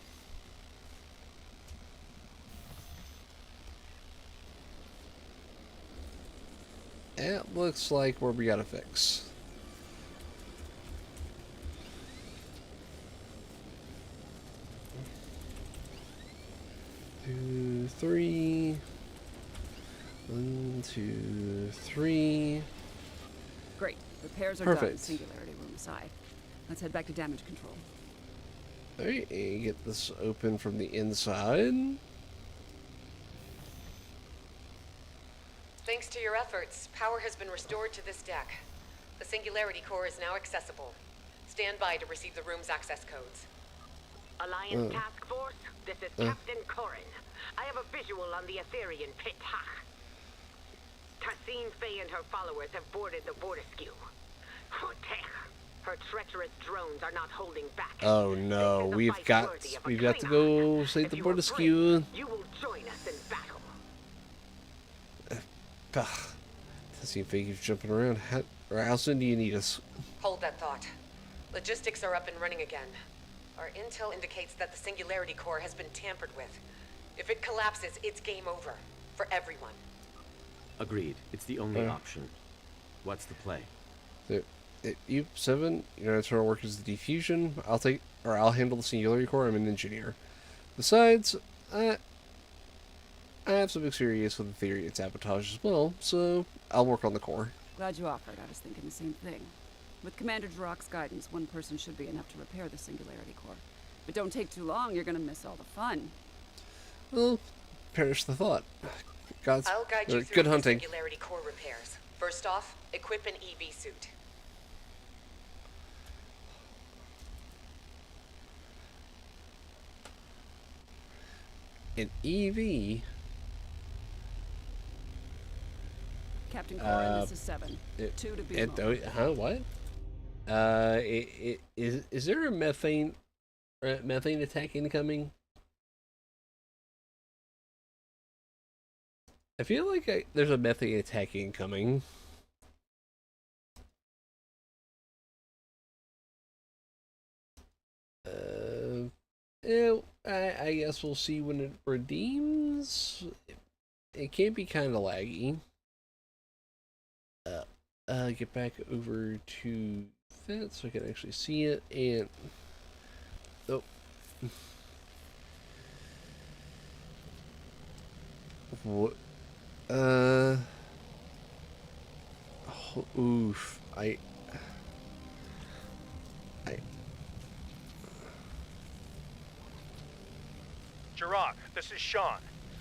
It looks like where we gotta fix. Two, three. 1, 2, 3. Great. Repairs are Perfect. done. Singularity room aside. Let's head back to damage control. Alright, and get this open from the inside. Thanks to your efforts, power has been restored to this deck. The Singularity core is now accessible. Stand by to receive the room's access codes. Alliance Task Force, this is Captain Corrin. I have a visual on the Etherean pit. Tassine Fei and her followers have boarded the Vortiskew. Her treacherous drones are not holding back. Oh no, we've got to go save the Vortiskew. You will join us in battle. Does he think he's jumping around? How soon do you need us? Hold that thought. Logistics are up and running again. Our intel indicates that the Singularity core has been tampered with. If it collapses, it's game over. For everyone. Agreed. It's the only option. What's the play? You 7, your internal work is the diffusion. I'll handle the Singularity core. I'm an engineer. Besides, I have some experience with the theory and sabotage as well, so I'll work on the core. Glad you offered. I was thinking the same thing. With Commander Drock's guidance, one person should be enough to repair the Singularity core. But don't take too long, you're gonna miss all the fun. Well, perish the thought. I'll guide you through good the hunting. Singularity core repairs. First off, equip an EV suit. An EV? Captain Corin, this is 7. 2 to be huh? What? Is there a methane attack incoming? I feel like there's a methane attack incoming. Yeah, I guess we'll see when it redeems. It can be kind of laggy. Get back over to that so I can actually see it, and oh. What? Oof. Jirok, this is Sean.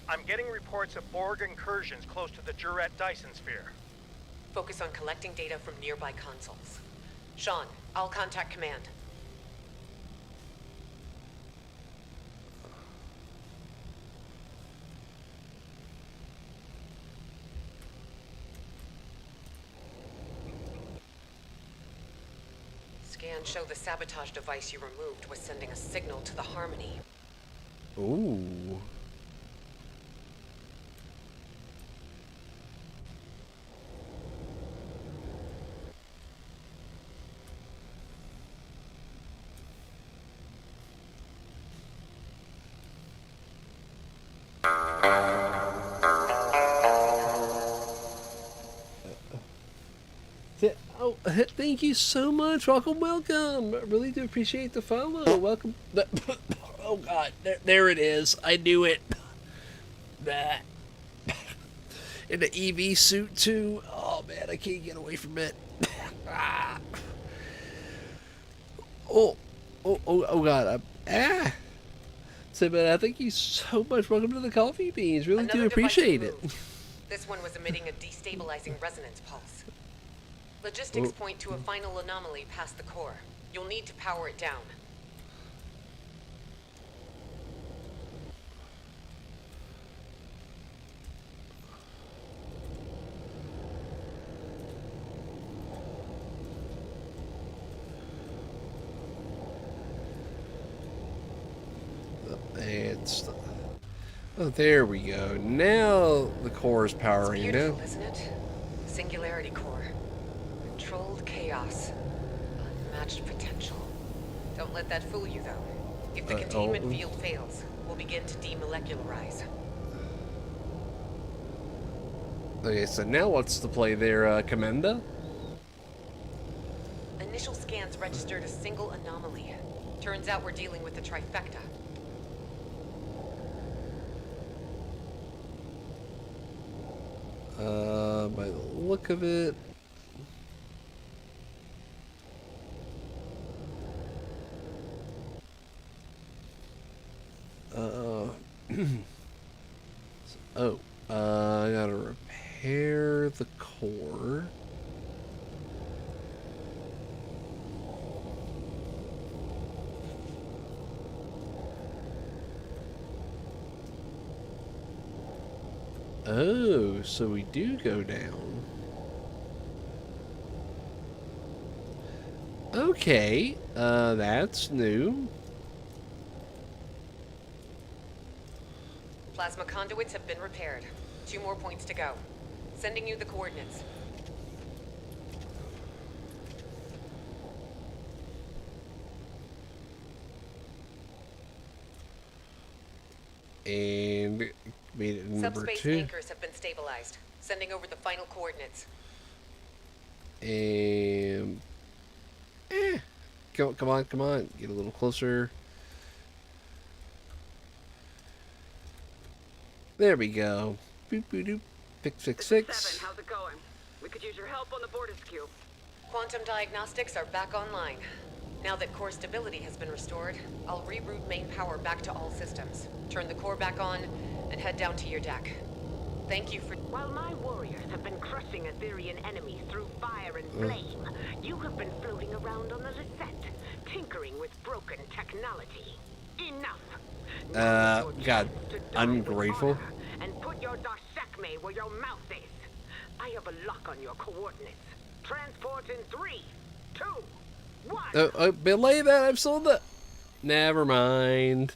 I'm getting reports of Borg incursions close to the Juret Dyson sphere. Focus on collecting data from nearby consoles. Sean, I'll contact command. Scans show the sabotage device you removed was sending a signal to the Harmony. Ooh. Oh, thank you so much. Welcome. I really do appreciate the follow. Welcome. Oh God, there it is. I knew it. In the EV suit too. Oh man, I can't get away from it. Oh God. So, but thank you so much. Welcome to the Coffee Beans. Really do appreciate it. This one was emitting a destabilizing resonance pulse. Logistics point to a final anomaly past the core. You'll need to power it down. Oh, there we go. Now the core is powering it's beautiful, down. Isn't it? Singularity core. Controlled chaos. Unmatched potential. Don't let that fool you, though. If the containment field fails, we'll begin to demolecularize. Okay, so now what's the play there, Commander? Initial scans registered a single anomaly. Turns out we're dealing with the trifecta. By the look of it. I gotta repair the core. Oh, so we do go down. Okay, that's new. Plasma conduits have been repaired. 2 more points to go. Sending you the coordinates. And made it number Subspace 2. anchors have been stabilized. Sending over the final coordinates. And come on, get a little closer. There we go. Boop boop doop. Fix. 7, how's it going? We could use your help on the Bortus cube. Quantum diagnostics are back online. Now that core stability has been restored, I'll reroute main power back to all systems, turn the core back on, and head down to your deck. Thank you for— While my warriors have been crushing Aetherian enemies through fire and flame, you have been floating around on the Lisette, tinkering with broken technology. Enough! God, ungrateful. And put your Dashekme where your mouth is. I have a lock on your coordinates. Transport in 3, 2, 1. Belay that. I'm still in the... Never mind.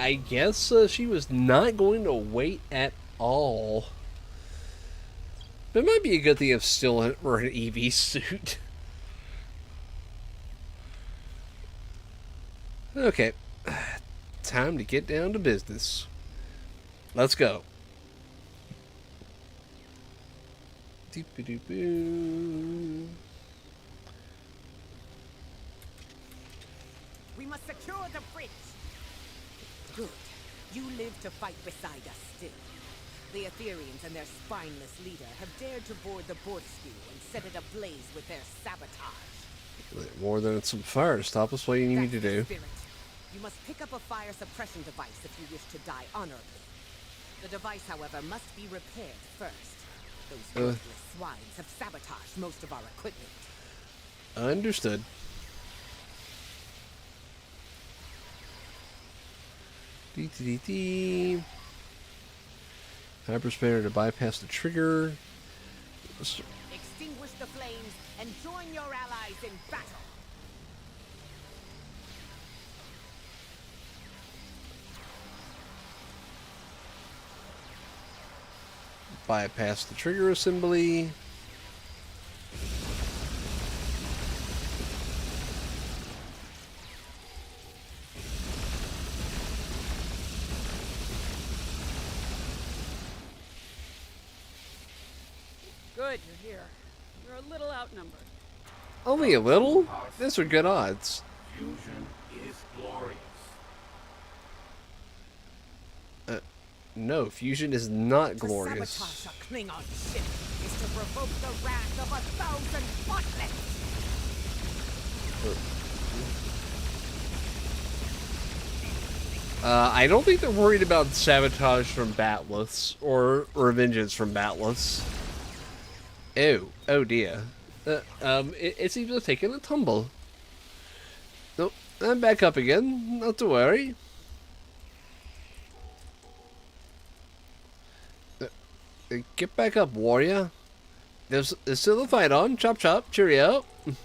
I guess she was not going to wait at all. But it might be a good thing if still we're in an EV suit. Okay. Time to get down to business. Let's go. Doop-a-doop-boo. We must secure the bridge. Good. You live to fight beside us still. The Aetherians and their spineless leader have dared to board the Bordskew and set it ablaze with their sabotage. More than some fire to stop us. What do you need me to do? Spirit. You must pick up a fire suppression device if you wish to die honorably. The device, however, must be repaired first. Those ruthless swines have sabotaged most of our equipment. Understood. DTDT. Hyperspanner to bypass the trigger. Extinguish the flames and join your allies in battle. Bypass the trigger assembly. Good, you're here. You're a little outnumbered. Only a little? These are good odds. Fusion is glorious. No, fusion is not glorious. To sabotage a Klingon ship is to provoke the wrath of 1,000 spotless. I don't think they're worried about sabotage from Batless or vengeance from Batless. Oh dear. It seems to have taken a tumble. Nope, I'm back up again. Not to worry. Get back up, warrior. There's still a fight on. Chop chop. Cheerio. It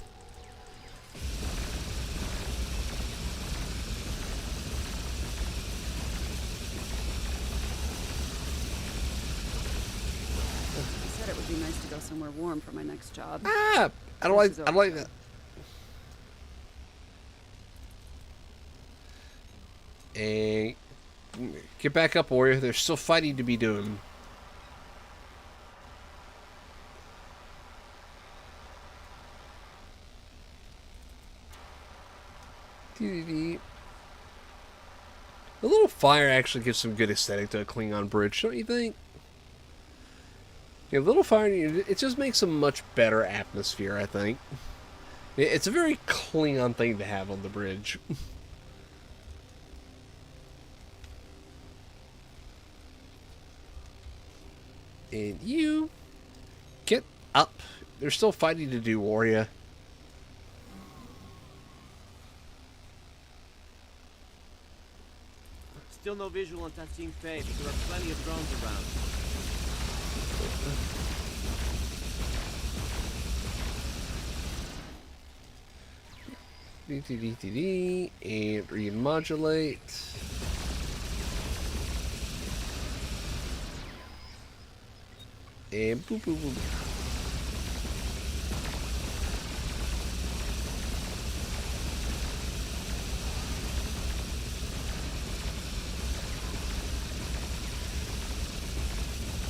would be nice to go somewhere warm for my next job. Ah, I don't like that. And get back up, warrior. There's still fighting to be done. A little fire actually gives some good aesthetic to a Klingon bridge, don't you think? Yeah, little fire, it just makes a much better atmosphere, I think. It's a very Klingon thing to have on the bridge. And you get up. There's still fighting to do, warrior. Still no visual on Tassim Faye, but there are plenty of drones around. DTDTD and remodulate. And boop boop boop.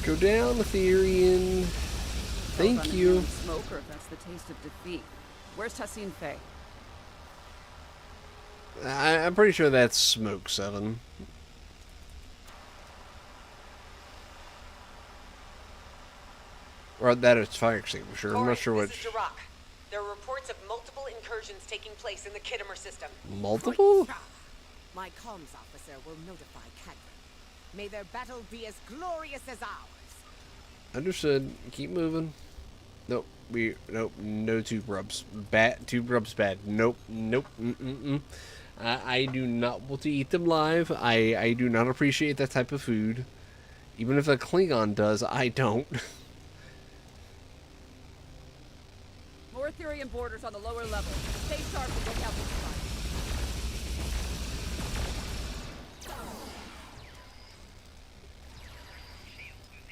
Go down, Aetherian. Thank you. Smoke, or if that's the taste of defeat. Where's Tassim Faye? I'm pretty sure that's Smoke 7. Or that is fire extinguisher. I'm not sure which. This is Jirok. There are reports of multiple incursions taking place in the Kittimer system. Multiple? My comms officer will notify Cadron. May their battle be as glorious as ours. Understood. Keep moving. Nope. Nope. No tube rubs. Bad. Tube rubs bad. Nope. Nope. I do not want to eat them live. I do not appreciate that type of food. Even if a Klingon does, I don't. More Ethereum boarders on the lower level. Stay sharp and look out for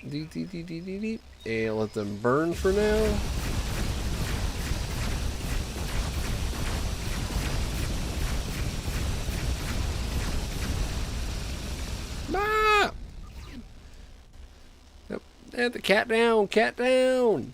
the And let them burn for now. Ah! Yep. And the cat down, cat down.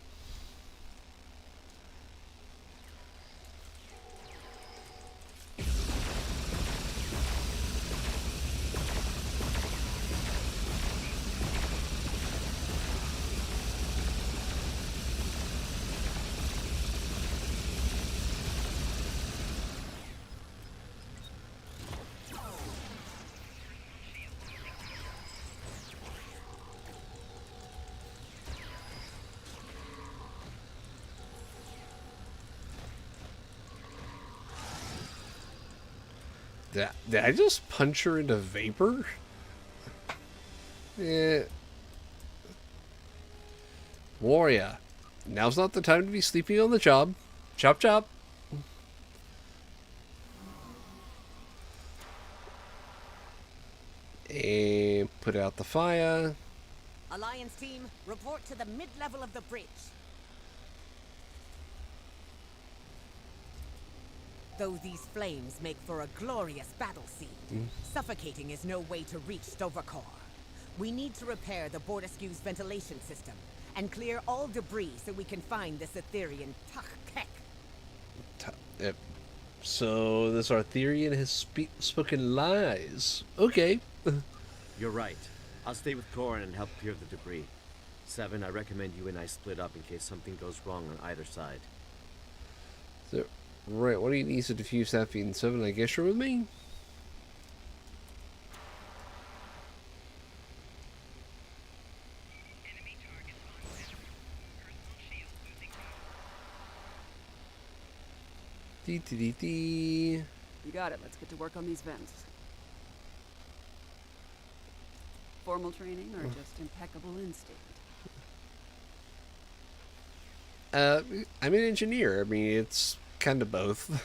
Did I just punch her into vapor? Yeah. Warrior, now's not the time to be sleeping on the job. Chop chop. And put out the fire. Alliance team, report to the mid-level of the bridge. Though these flames make for a glorious battle scene, suffocating is no way to reach Stovercore. We need to repair the Bordersku's ventilation system and clear all debris so we can find this Etherean Yep. So this Arthurian has spoken lies. Okay. You're right. I'll stay with Corin and help clear the debris. 7, I recommend you and I split up in case something goes wrong on either side. So, right, what do you need to defuse that being 7? I guess you're with me? You got it. Let's get to work on these vents. Formal training or just impeccable instinct? I'm an engineer. I mean, it's kind of both.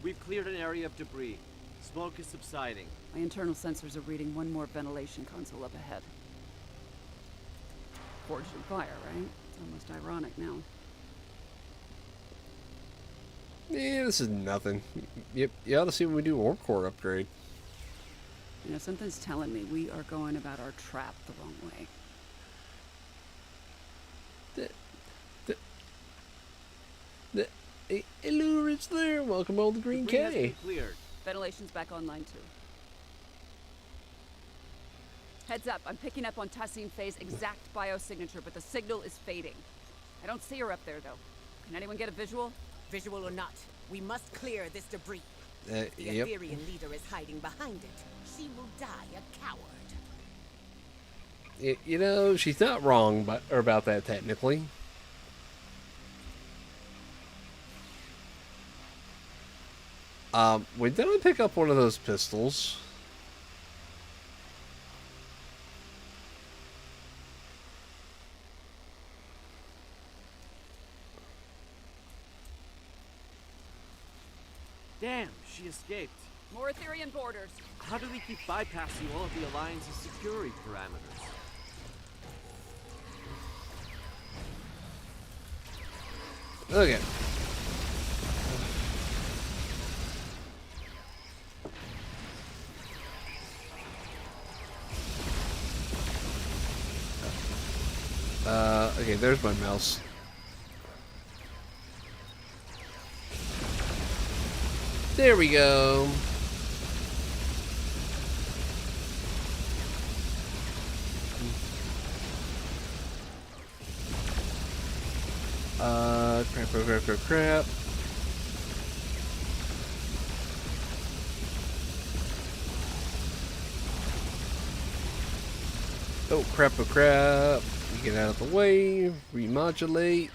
We've cleared an area of debris. Smoke is subsiding. My internal sensors are reading one more ventilation console up ahead. Forged in fire, right? It's almost ironic now. Yeah, this is nothing. Yep, you ought to see when we do Ore Core upgrade. You know, something's telling me we are going about our trap the wrong way. The allure is there. Welcome all the Green K. Has been cleared. Ventilation's back online too. Heads up, I'm picking up on Tassine Faye's exact biosignature, but the signal is fading. I don't see her up there though. Can anyone get a visual? Visual or not, we must clear this debris. The Yep. Etherean leader is hiding behind it. She will die a coward. You know, she's not wrong about that technically. Wait, did I pick up one of those pistols? Damn, she escaped. More Etherean borders. How do we keep bypassing all of the Alliance's security parameters? Okay. Okay, there's my mouse. There we go. Crap. Oh, crap. You get out of the way, remodulate.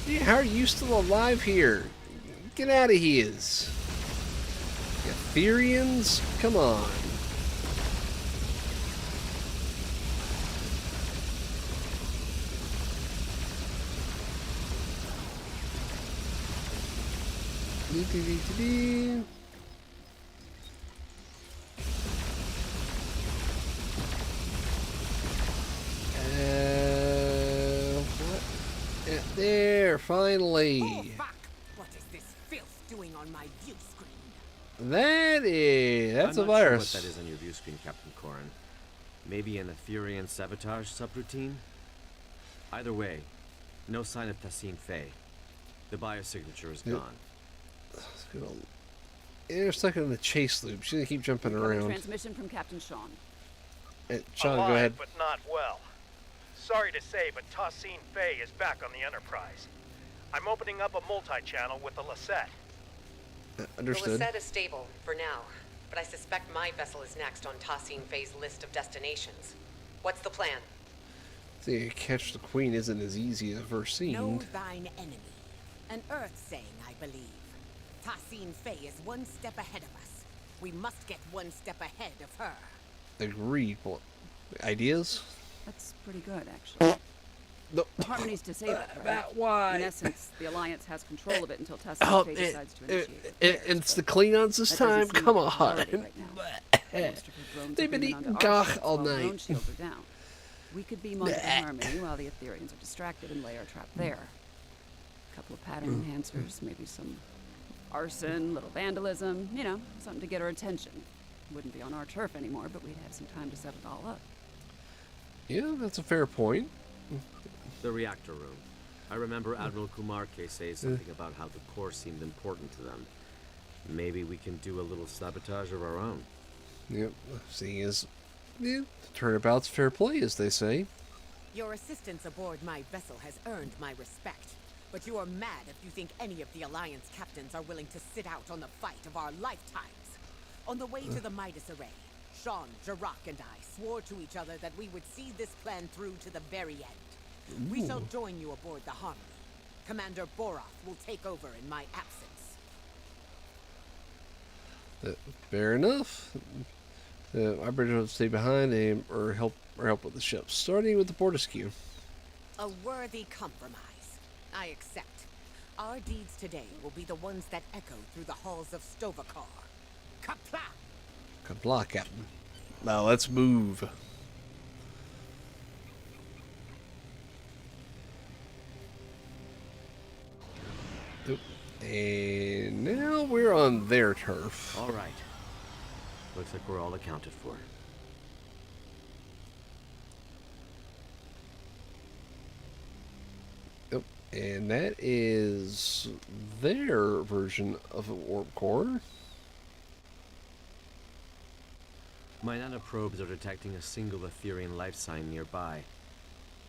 Yeah, how are you still alive here? Get out of here. Ethereans? Come on. What? Yeah, there, finally. Oh, fuck! What is this filth doing on my view screen? That's I'm a not sure virus. what that is on your view screen, Captain Corrin. Maybe an Etherean sabotage subroutine? Either way, no sign of Tassine Fei. The biosignature is gone. They're stuck in the chase loop. She's gonna keep jumping around. Transmission from Captain Sean. Sean, Alive, go ahead. but not well. Sorry to say, but Tassine Fei is back on the Enterprise. I'm opening up a multi-channel with the Lisette. Understood. The Lisette is stable, for now. But I suspect my vessel is next on Tassine Fei's list of destinations. What's the plan? See, catch the queen isn't as easy as first Know seemed. thine enemy. An Earth saying, I believe. Tassine Fei is one step ahead of us. We must get one step ahead of her. Agreed. What? Ideas? That's pretty good, actually. No. Harmony's disabled, right? That why? In essence, the Alliance has control of it until Tassine Fei decides to initiate. It's the Klingons this That time? doesn't seem Come like a on. priority right now. Most of her drones They've are been beaming eating onto our gach ships all while their own night. shields are down. We could beam onto Harmony while the Ethereans are distracted and lay our trap there. A couple of pattern enhancers, maybe some arson, little vandalism, you know, something to get her attention. Wouldn't be on our turf anymore, but we'd have some time to set it all up. Yeah, that's a fair point. The reactor room. I remember Admiral Kumarke say something about how the core seemed important to them. Maybe we can do a little sabotage of our own. Yep, seeing as turnabout's fair play, as they say. Your assistance aboard my vessel has earned my respect. But you are mad if you think any of the Alliance captains are willing to sit out on the fight of our lifetimes. On the way to the Midas Array, Sean, Jarak, and I swore to each other that we would see this plan through to the very end. We shall join you aboard the Harmony. Commander Boroth will take over in my absence. Fair enough. I better stay behind or help with the ship, starting with the Portiskew. A worthy compromise. I accept. Our deeds today will be the ones that echo through the halls of Stovakar. Kapla! Kapla, Captain. Now let's move. Oop. And now we're on their turf. All right. Looks like we're all accounted for. Yep. And that is their version of a warp core. My nanoprobes are detecting a single Etherean life sign nearby.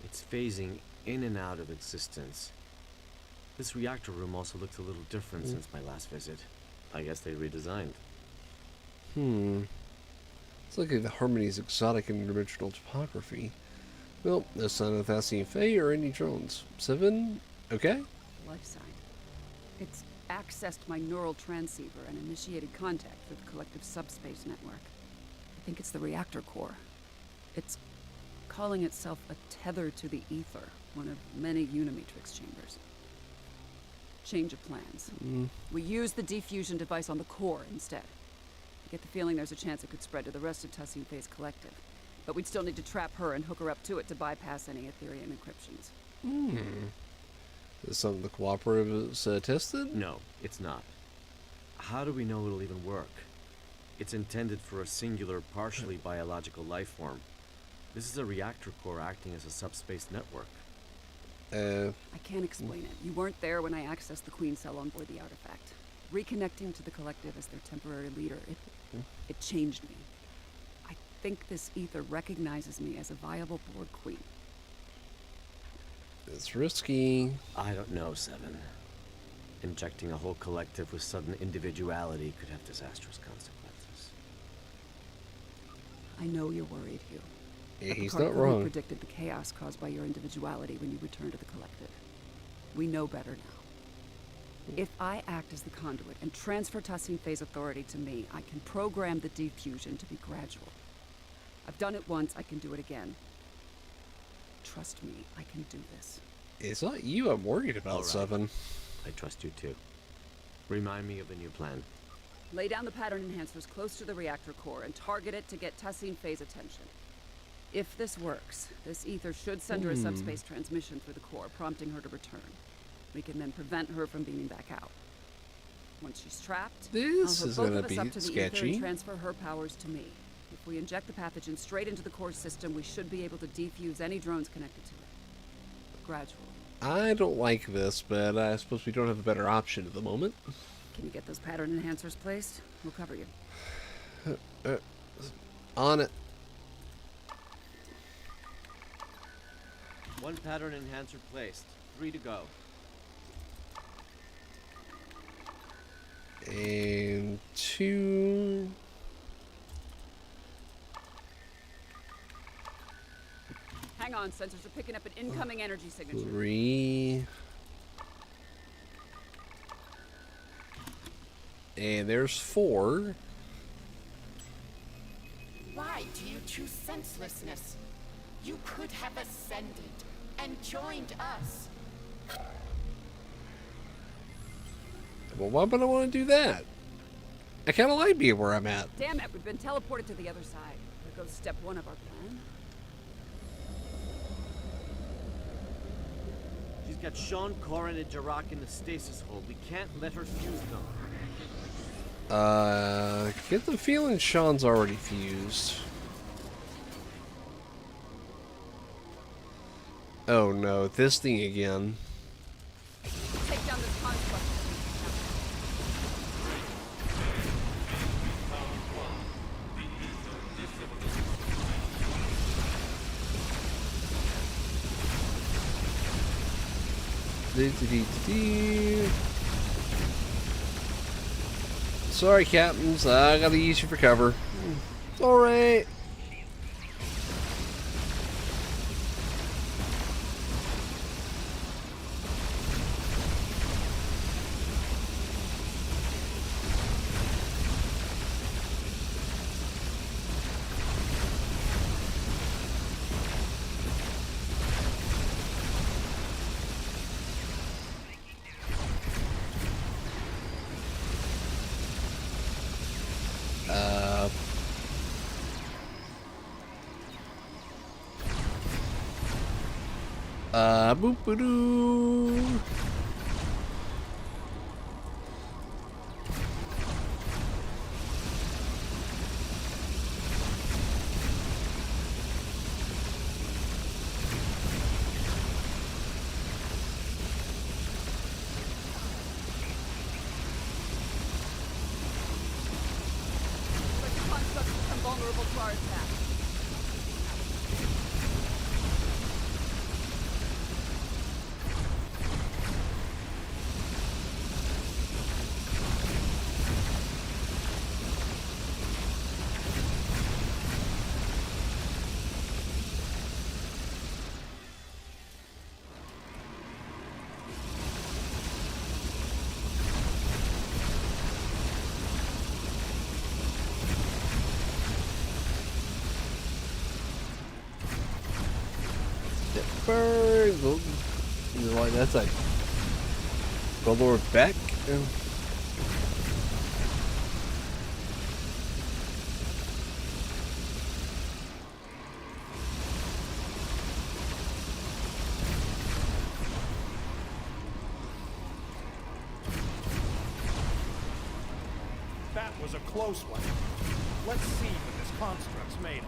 It's phasing in and out of existence. This reactor room also looks a little different since my last visit. I guess they redesigned. It's like the Harmony's exotic interdimensional topography. Well, no sign of Tassine Fei or any drones. 7? Okay? Life sign. It's accessed my neural transceiver and initiated contact with the collective subspace network. I think it's the reactor core. It's calling itself a tether to the ether, one of many Unimatrix chambers. Change of plans. We use the diffusion device on the core instead. I get the feeling there's a chance it could spread to the rest of Tassine Fei's collective. But we'd still need to trap her and hook her up to it to bypass any Etherean encryptions. Is something the cooperative has tested? No, it's not. How do we know it'll even work? It's intended for a singular, partially biological life form. This is a reactor core acting as a subspace network. I can't explain it. You weren't there when I accessed the Queen cell on board the artifact. Reconnecting to the collective as their temporary leader, it changed me. I think this ether recognizes me as a viable board queen. It's risky. I don't know, Seven. Injecting a whole collective with sudden individuality could have disastrous consequences. I know you're worried, Hugh. Yeah, he's Picard not couldn't have wrong. predicted the chaos caused by your individuality when you return to the collective. We know better now. If I act as the conduit and transfer Tassine Fei's authority to me, I can program the defusion to be gradual. I've done it once, I can do it again. Trust me, I can do this. It's not you I'm worried about, All right. Seven. I trust you too. Remind me of the new plan. Lay down the pattern enhancers close to the reactor core and target it to get Tassine Fei's attention. If this works, this ether should send her a subspace transmission through the core, prompting her to return. We can then prevent her from beaming back out. Once she's trapped, This I'll is hook gonna both of us be up to the ether sketchy. and transfer her powers to me. If we inject the pathogen straight into the core system, we should be able to defuse any drones connected to it. Gradually. I don't like this, but I suppose we don't have a better option at the moment. Can you get those pattern enhancers placed? We'll cover you. On it. One pattern enhancer placed. 3 to go. And 2. Hang on, sensors are picking up an incoming energy signature. 3. And there's 4. Why do you choose senselessness? You could have ascended and joined us. Well, why would I want to do that? I kind of like being where I'm at. Damn it, we've been teleported to the other side. There goes step 1 of our plan. She's got Sean, Corin, and Jarak in the stasis hold. We can't let her fuse them. Get the feeling Sean's already fused. Oh no, this thing again. Take down this construct. Sorry, captains. I gotta use you for cover. It's alright. Boop-a-doo. Let the constructs become vulnerable to our attack. Burn. Like that's like Lord back. That was a close one. Let's see what this construct's made of.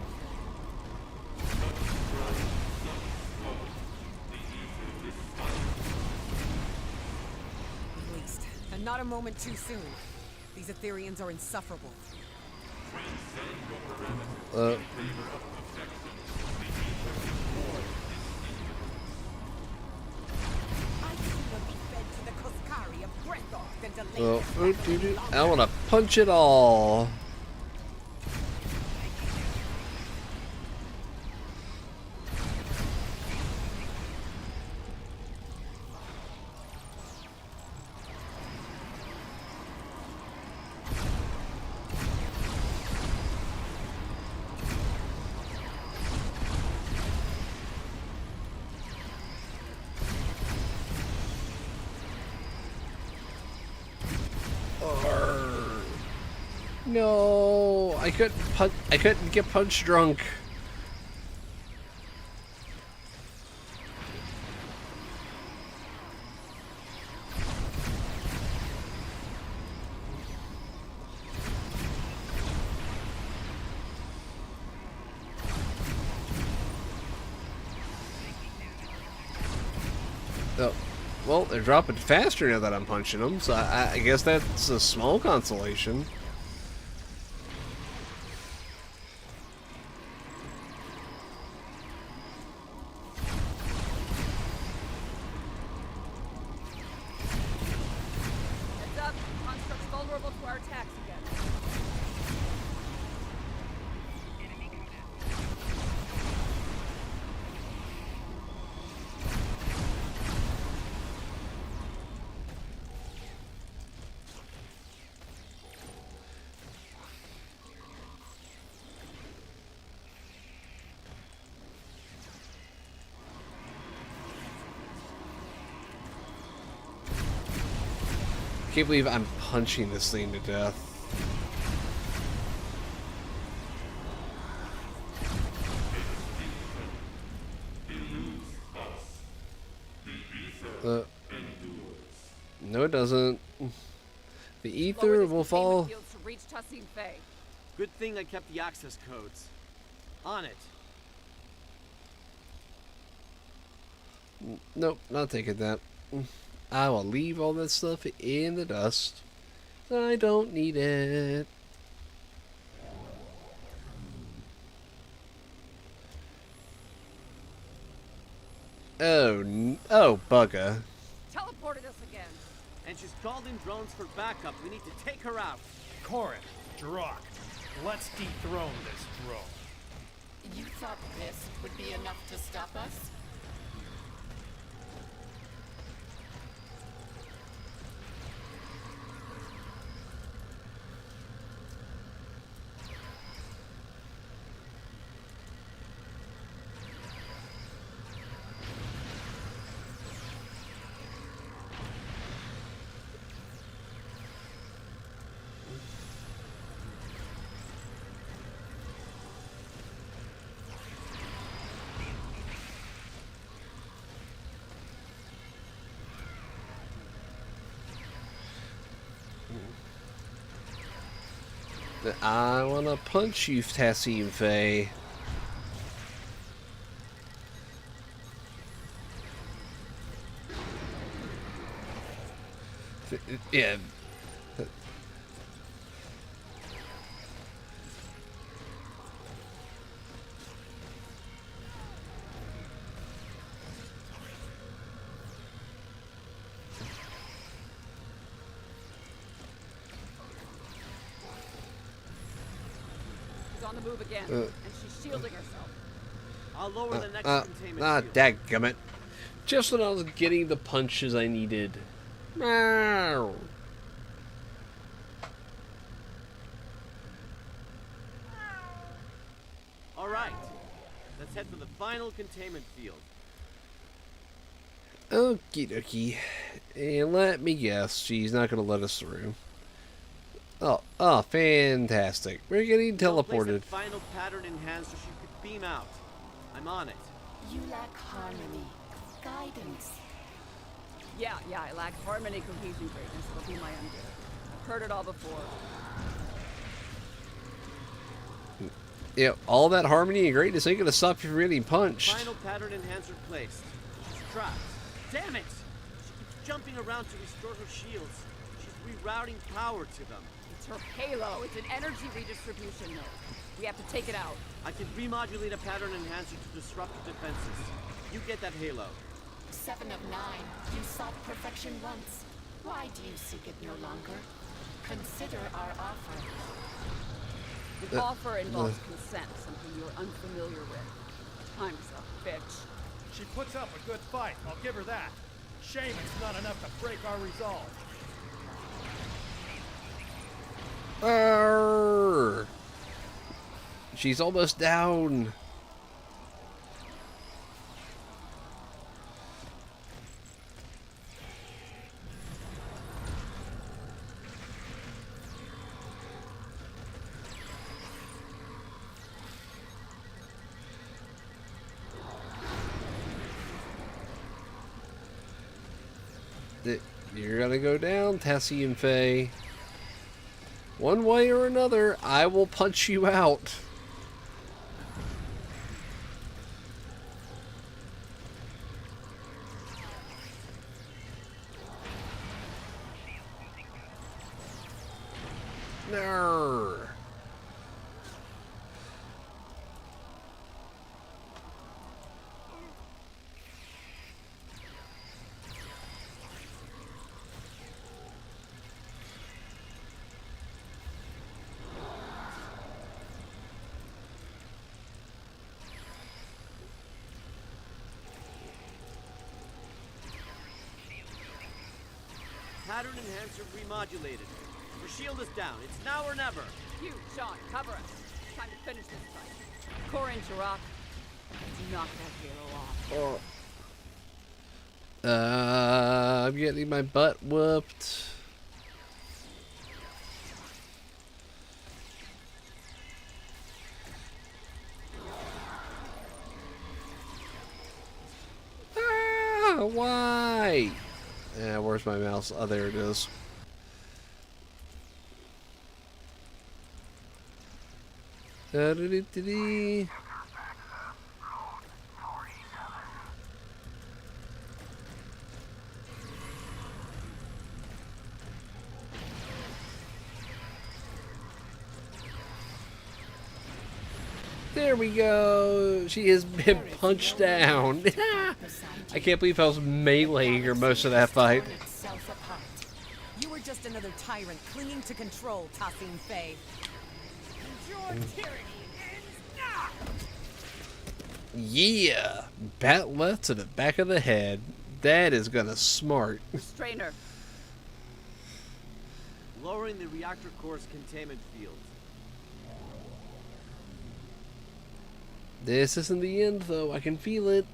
Released. And not a moment too soon. These Ethereans are insufferable. I will be fed to the Koskari of breath off than delay Oh, this battle any I longer. want to punch it all. No, I couldn't get punch drunk. Oh, well, they're dropping faster now that I'm punching them, so I guess that's a small consolation. Heads up, construct's vulnerable to our attacks again. I can't believe I'm punching this thing to death. No, it doesn't. The ether will fall. To reach Tassim Fei. Good thing I kept the access codes. On it. Nope, not taking that. I will leave all that stuff in the dust. I don't need it. Oh, bugger. Teleported us again. And she's called in drones for backup. We need to take her out. Corin, Drock, let's dethrone this drone. You thought this would be enough to stop us? I wanna punch you, Tassim Fei. Yeah. On the move again, and she's shielding herself. I'll lower the next containment field. Dadgummit. Just when I was getting the punches I needed. Meow. All right. Let's head for the final containment field. Okie dokie. And let me guess, she's not going to let us through. Oh, fantastic. We're getting teleported. Final pattern enhancer she could beam out. I'm on it. You lack harmony, guidance. Yeah, I lack harmony, cohesion, greatness. It'll be my undo. I've heard it all before. Yeah, all that harmony and greatness ain't gonna stop you from getting punched. Final pattern enhancer placed. She's trapped. Damn it! She keeps jumping around to restore her shields. She's rerouting power to them. It's her halo. It's an energy redistribution node. We have to take it out. I can remodulate a pattern enhancer to disrupt the defenses. You get that halo. 7 of 9. You sought perfection once. Why do you seek it no longer? Consider our offer. The offer involves consent, something you're unfamiliar with. Time's up, bitch. She puts up a good fight, I'll give her that. Shame it's not enough to break our resolve. Arrgh. She's almost down. You're gonna go down, Tessie and Faye. One way or another, I will punch you out. No. Pattern enhancer remodulated. Your shield is down. It's now or never. You, Sean, cover us. Time to finish this fight. Core Interrock. Let's knock that halo off. I'm getting my butt whooped. Ah, why? Yeah, where's my mouse? Oh, there it is. Da-da-dee-dee-dee. There we go. She has been punched down. I can't believe I was meleeing her most of that fight. You were just another tyrant clinging to control, Tossing Faye. Yeah, bat left to the back of the head. That is gonna smart. Restrainer. Lowering the reactor core's containment field. This isn't the end, though. I can feel it.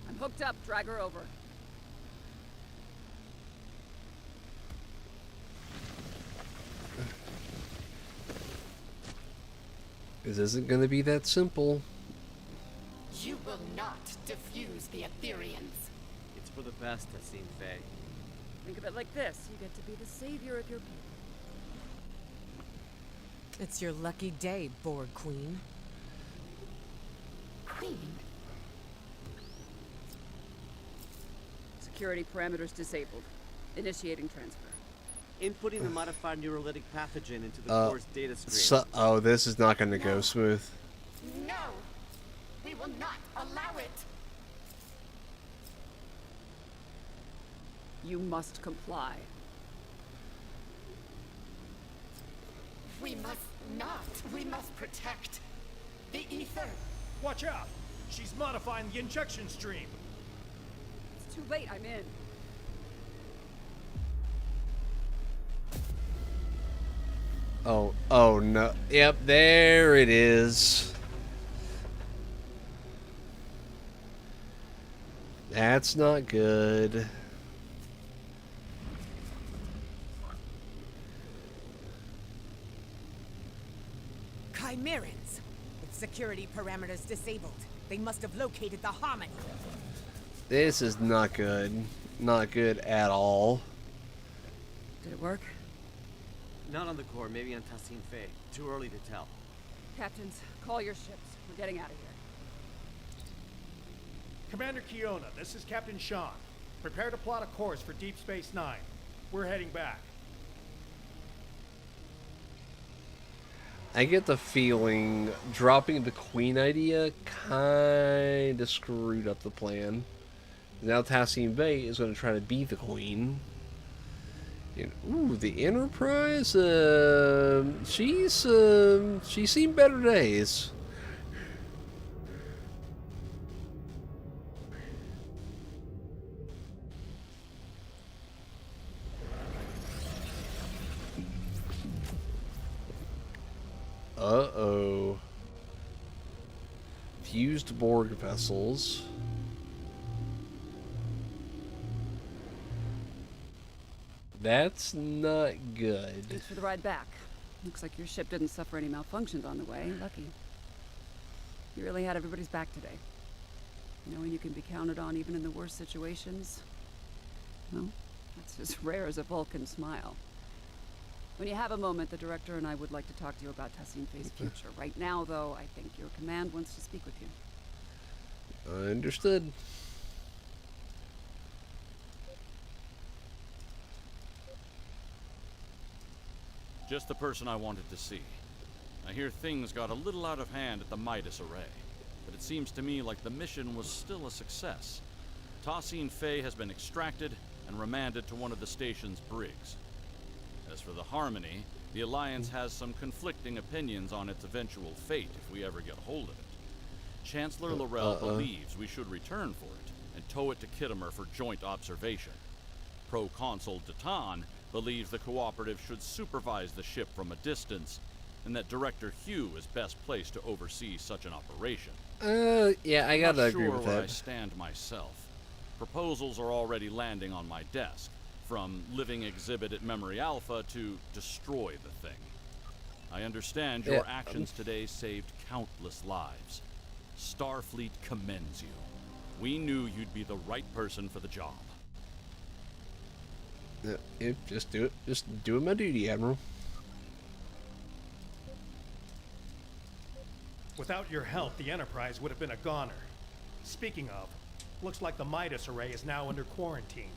I'm hooked up. Drag her over. This isn't going to be that simple. You will not defuse the Aetherians. It's for the best, Tessin Faye. Think of it like this. You get to be the savior of your people. It's your lucky day, Borg Queen. Queen? Security parameters disabled. Initiating transfer. Inputting the modified neurolytic pathogen into the core's data screen. Oh, this is not going to go smooth. No! We will not allow it! You must comply. We must not. We must protect the ether. Watch out! She's modifying the injection stream. It's too late. I'm in. Oh no. Yep, there it is. That's not good. Chimerans! With security parameters disabled, they must have located the Harmony. This is not good. Not good at all. Did it work? Not on the core, maybe on Tessin Faye. Too early to tell. Captains, call your ships. We're getting out of here. Commander Kiona, this is Captain Sean. Prepare to plot a course for Deep Space Nine. We're heading back. I get the feeling dropping the Queen idea kinda screwed up the plan. Now Tassine Bay is going to try to be the queen. And, ooh, the Enterprise. She's seen better days. Uh-oh. Fused Borg vessels. That's not good. Thanks for the ride back. Looks like your ship didn't suffer any malfunctions on the way. Lucky. You really had everybody's back today. Knowing you can be counted on even in the worst situations. Well, that's as rare as a Vulcan smile. When you have a moment, the director and I would like to talk to you about Tassine Fei's future. Right now, though, I think your command wants to speak with you. Understood. Just the person I wanted to see. I hear things got a little out of hand at the Midas Array, but it seems to me like the mission was still a success. Tassine Fei has been extracted and remanded to one of the station's brigs. As for the Harmony, the Alliance has some conflicting opinions on its eventual fate if we ever get hold of it. Chancellor Laurel believes we should return for it and tow it to Kittimer for joint observation. Proconsul Datan believes the Cooperative should supervise the ship from a distance, and that Director Hugh is best placed to oversee such an operation. Yeah, I gotta agree with I'm not sure where I that. stand myself. Proposals are already landing on my desk, from living exhibit at Memory Alpha to destroy the thing. I understand your actions today saved countless lives. Starfleet commends you. We knew you'd be the right person for the job. Yeah, just do it. Just doing my duty, Admiral. Without your help, the Enterprise would have been a goner. Speaking of, looks like the Midas Array is now under quarantine.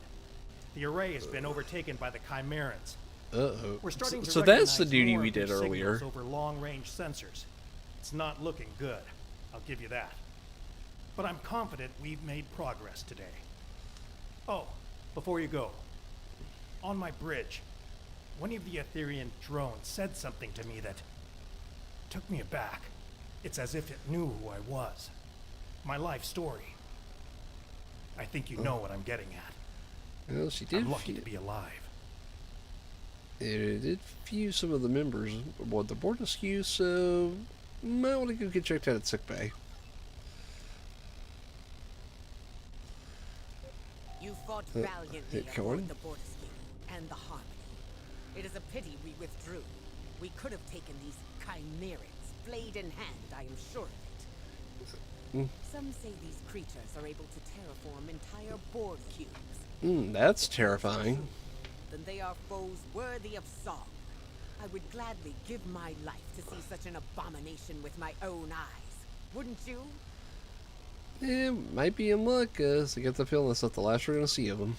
The array has been overtaken by the Chimerans. Uh-oh. We're starting to So that's the recognize duty more we of their did earlier. signals over long-range sensors. It's not looking good, I'll give you that. But I'm confident we've made progress today. Oh, before you go, on my bridge, one of the Etherean drones said something to me that took me aback. It's as if it knew who I was. My life story. I think you know what I'm getting at. Well, she did. I'm lucky to be alive. It did fuse some of the members aboard the board askew, so might want to go get checked out at sickbay. You fought valiantly come on. aboard the Bordeaux and the Harmony. It is a pity we withdrew. We could have taken these Chimerans, blade in hand, I am sure of it. Some say these creatures are able to terraform entire Borg cubes. That's terrifying. Then they are foes worthy of song. I would gladly give my life to see such an abomination with my own eyes. Wouldn't you? Yeah, might be in luck, I get the feeling that's not the last we're going to see of them.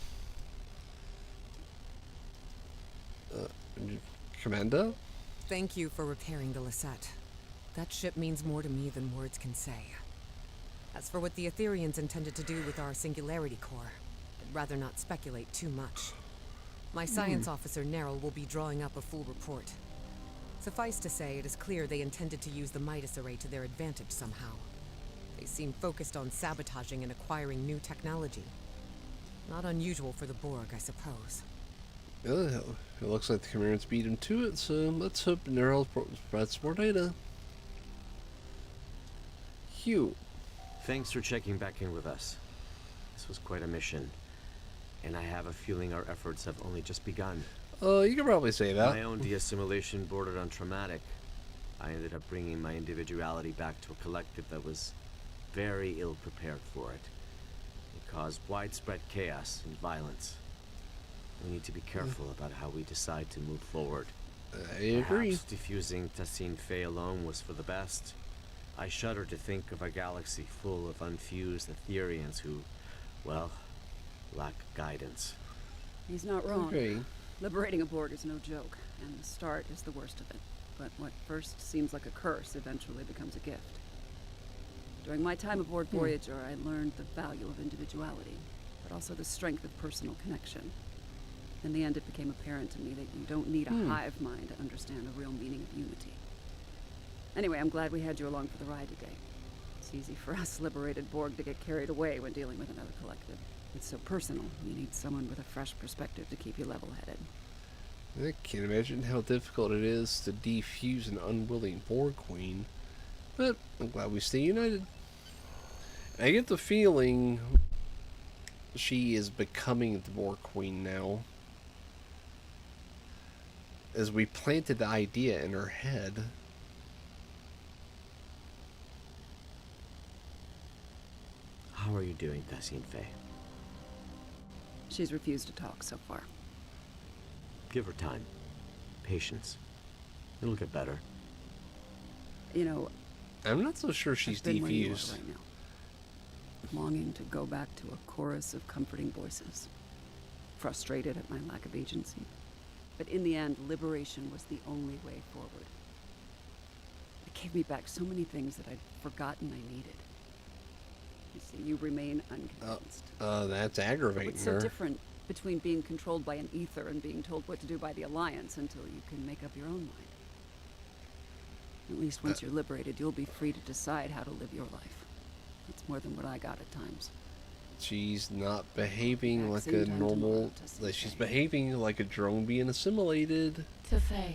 Commander? Thank you for repairing the Lisette. That ship means more to me than words can say. As for what the Ethereans intended to do with our Singularity Core, I'd rather not speculate too much. My science officer, Neril, will be drawing up a full report. Suffice to say, it is clear they intended to use the Midas Array to their advantage somehow. They seem focused on sabotaging and acquiring new technology. Not unusual for the Borg, I suppose. It looks like the Chimerans beat him to it, so let's hope Neril provides more data. Hugh. Thanks for checking back in with us. This was quite a mission, and I have a feeling our efforts have only just begun. You can probably say that. My own de-assimilation bordered on traumatic. I ended up bringing my individuality back to a collective that was very ill prepared for it. It caused widespread chaos and violence. We need to be careful about how we decide to move forward. I agree. Perhaps defusing Tassine Fei alone was for the best. I shudder to think of a galaxy full of unfused Ethereans who, well, lack guidance. He's not wrong. Okay. Liberating a Borg is no joke, and the start is the worst of it. But what first seems like a curse eventually becomes a gift. During my time aboard Voyager, I learned the value of individuality. but also the strength of personal connection. In the end, it became apparent to me that you don't need a hive mind to understand the real meaning of unity. Anyway, I'm glad we had you along for the ride today. It's easy for us liberated Borg to get carried away when dealing with another collective. It's so personal, you need someone with a fresh perspective to keep you level-headed. I can't imagine how difficult it is to defuse an unwilling Borg queen, but I'm glad we stay united. I get the feeling she is becoming the Borg queen now, as we planted the idea in her head. How are you doing, Thessine Faye? She's refused to talk so far. Give her time. Patience. It'll get better. You know, I'm not so sure she's I've been where you are defused. right now. Longing to go back to a chorus of comforting voices. Frustrated at my lack of agency. But in the end, liberation was the only way forward. It gave me back so many things that I'd forgotten I needed. You see, you remain unconvinced. That's aggravating What's so her. different between being controlled by an ether and being told what to do by the Alliance until you can make up your own mind? At least once you're liberated, you'll be free to decide how to live your life. That's more than what I got at times. She's not behaving Back like same a time normal... tomorrow, Tessine Like she's Faye. behaving like a drone being assimilated. Tefei.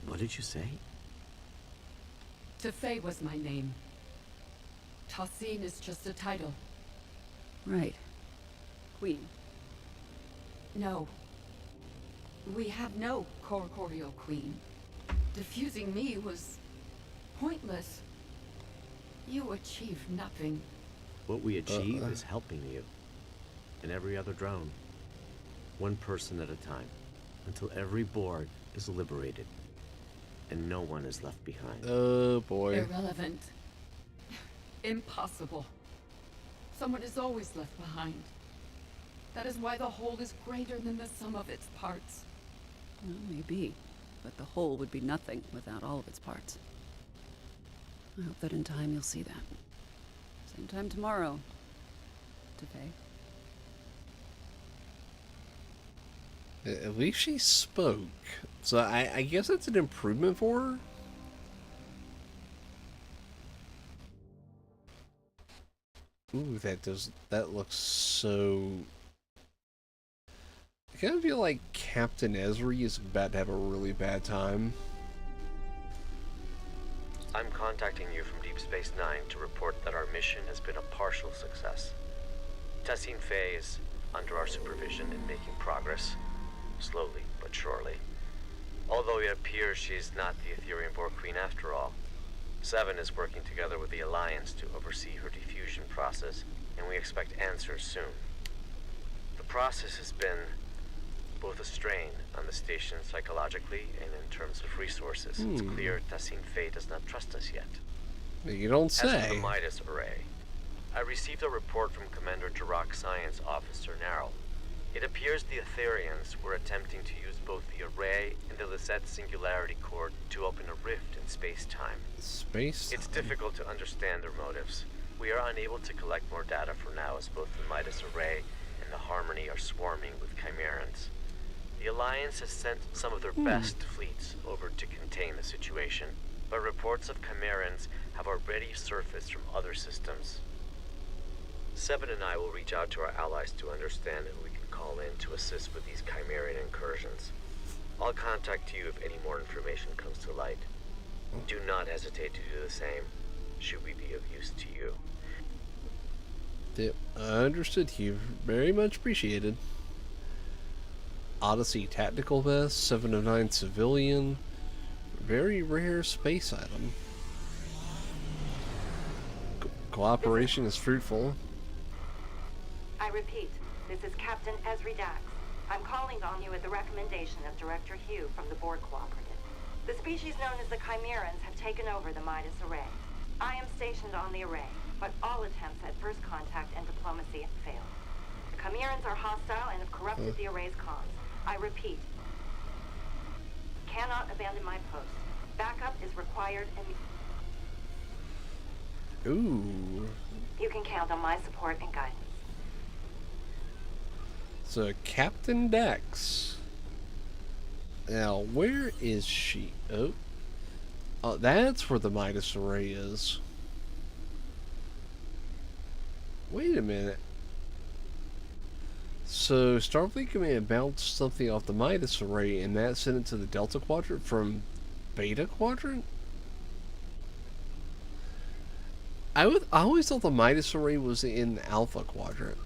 What did you say? Tefei was my name. Tassine is just a title. Right. Queen. No. We have no corporeal queen. Defusing me was pointless. You achieved nothing. What we achieve is helping you. And every other drone. One person at a time. Until every Borg is liberated. And no one is left behind. Oh boy. Irrelevant. Impossible. Someone is always left behind. That is why the whole is greater than the sum of its parts. Well, maybe. But the whole would be nothing without all of its parts. I hope that in time you'll see that. Same time tomorrow. Tefei. At least she spoke. So I guess that's an improvement for her. Ooh, that looks so... I kind of feel like Captain Ezri is about to have a really bad time. I'm contacting you from Deep Space Nine to report that our mission has been a partial success. Tessine Faye is under our supervision and making progress, slowly but surely. Although it appears she's not the Ethereum Borg Queen after all. Seven is working together with the Alliance to oversee her diffusion process, and we expect answers soon. The process has been both a strain on the station psychologically and in terms of resources. It's clear Tessine Faye does not trust us yet. You don't As for the say. Midas Array, I received a report from Commander Jirok Science Officer Narrow. It appears the Etherians were attempting to use both the array and the Lisette Singularity Core to open a rift in space-time. Space-time? It's difficult to understand their motives. We are unable to collect more data for now, as both the Midas Array and the Harmony are swarming with Chimerans. The Alliance has sent some of their best fleets over to contain the situation, but reports of Chimerans have already surfaced from other systems. Seven and I will reach out to our allies to understand who we can call in to assist with these Chimeran incursions. I'll contact you if any more information comes to light. Do not hesitate to do the same, should we be of use to you. Yep, I understood you. Very much appreciated. Odyssey Tactical Vest, 7 of 9 Civilian. Very rare space item. Cooperation is fruitful. I repeat, this is Captain Ezri Dax. I'm calling on you at the recommendation of Director Hugh from the Borg Cooperative. The species known as the Chimerans have taken over the Midas Array. I am stationed on the array, but all attempts at first contact and diplomacy have failed. The Chimerans are hostile and have corrupted the array's comms. I repeat, cannot abandon my post. Backup is required and... Ooh. You can count on my support and guidance. So, Captain Dex. Now, where is she? Oh. Oh, that's where the Midas Array is. Wait a minute. So, Starfleet Command bounced something off the Midas Array, and that sent it to the Delta Quadrant from Beta Quadrant? I always thought the Midas Array was in Alpha Quadrant.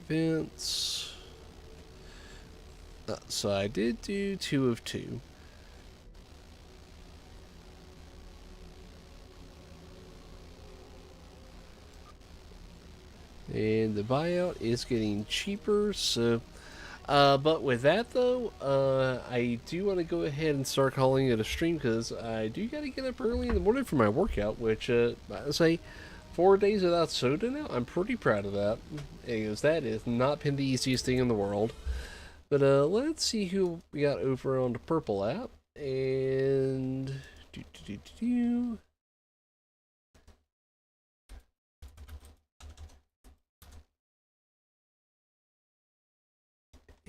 Events. So I did do 2 of 2. And the buyout is getting cheaper, so... but with that, though, I do want to go ahead and start calling it a stream, because I do got to get up early in the morning for my workout, which, I say, 4 days without soda now, I'm pretty proud of that, because that has not been the easiest thing in the world. But, let's see who we got over on the Purple app, and...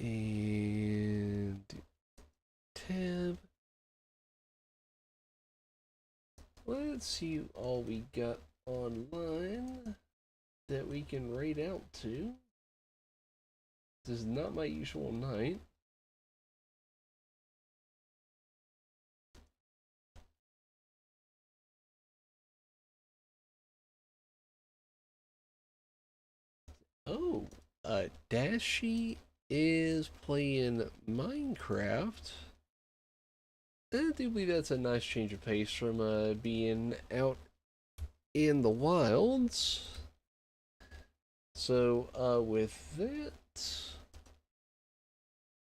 And tab. Let's see all we got online that we can raid out to. This is not my usual night. Oh, Dashi is playing Minecraft. I do believe that's a nice change of pace from being out in the wilds. So, with that,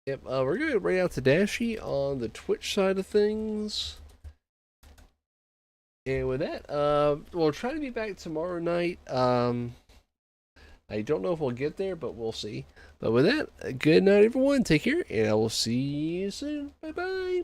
yep, we're going to bring out to Dashi on the Twitch side of things. And with that, we'll try to be back tomorrow night. I don't know if we'll get there, but we'll see. But with that, good night, everyone. Take care, and I will see you soon. Bye-bye.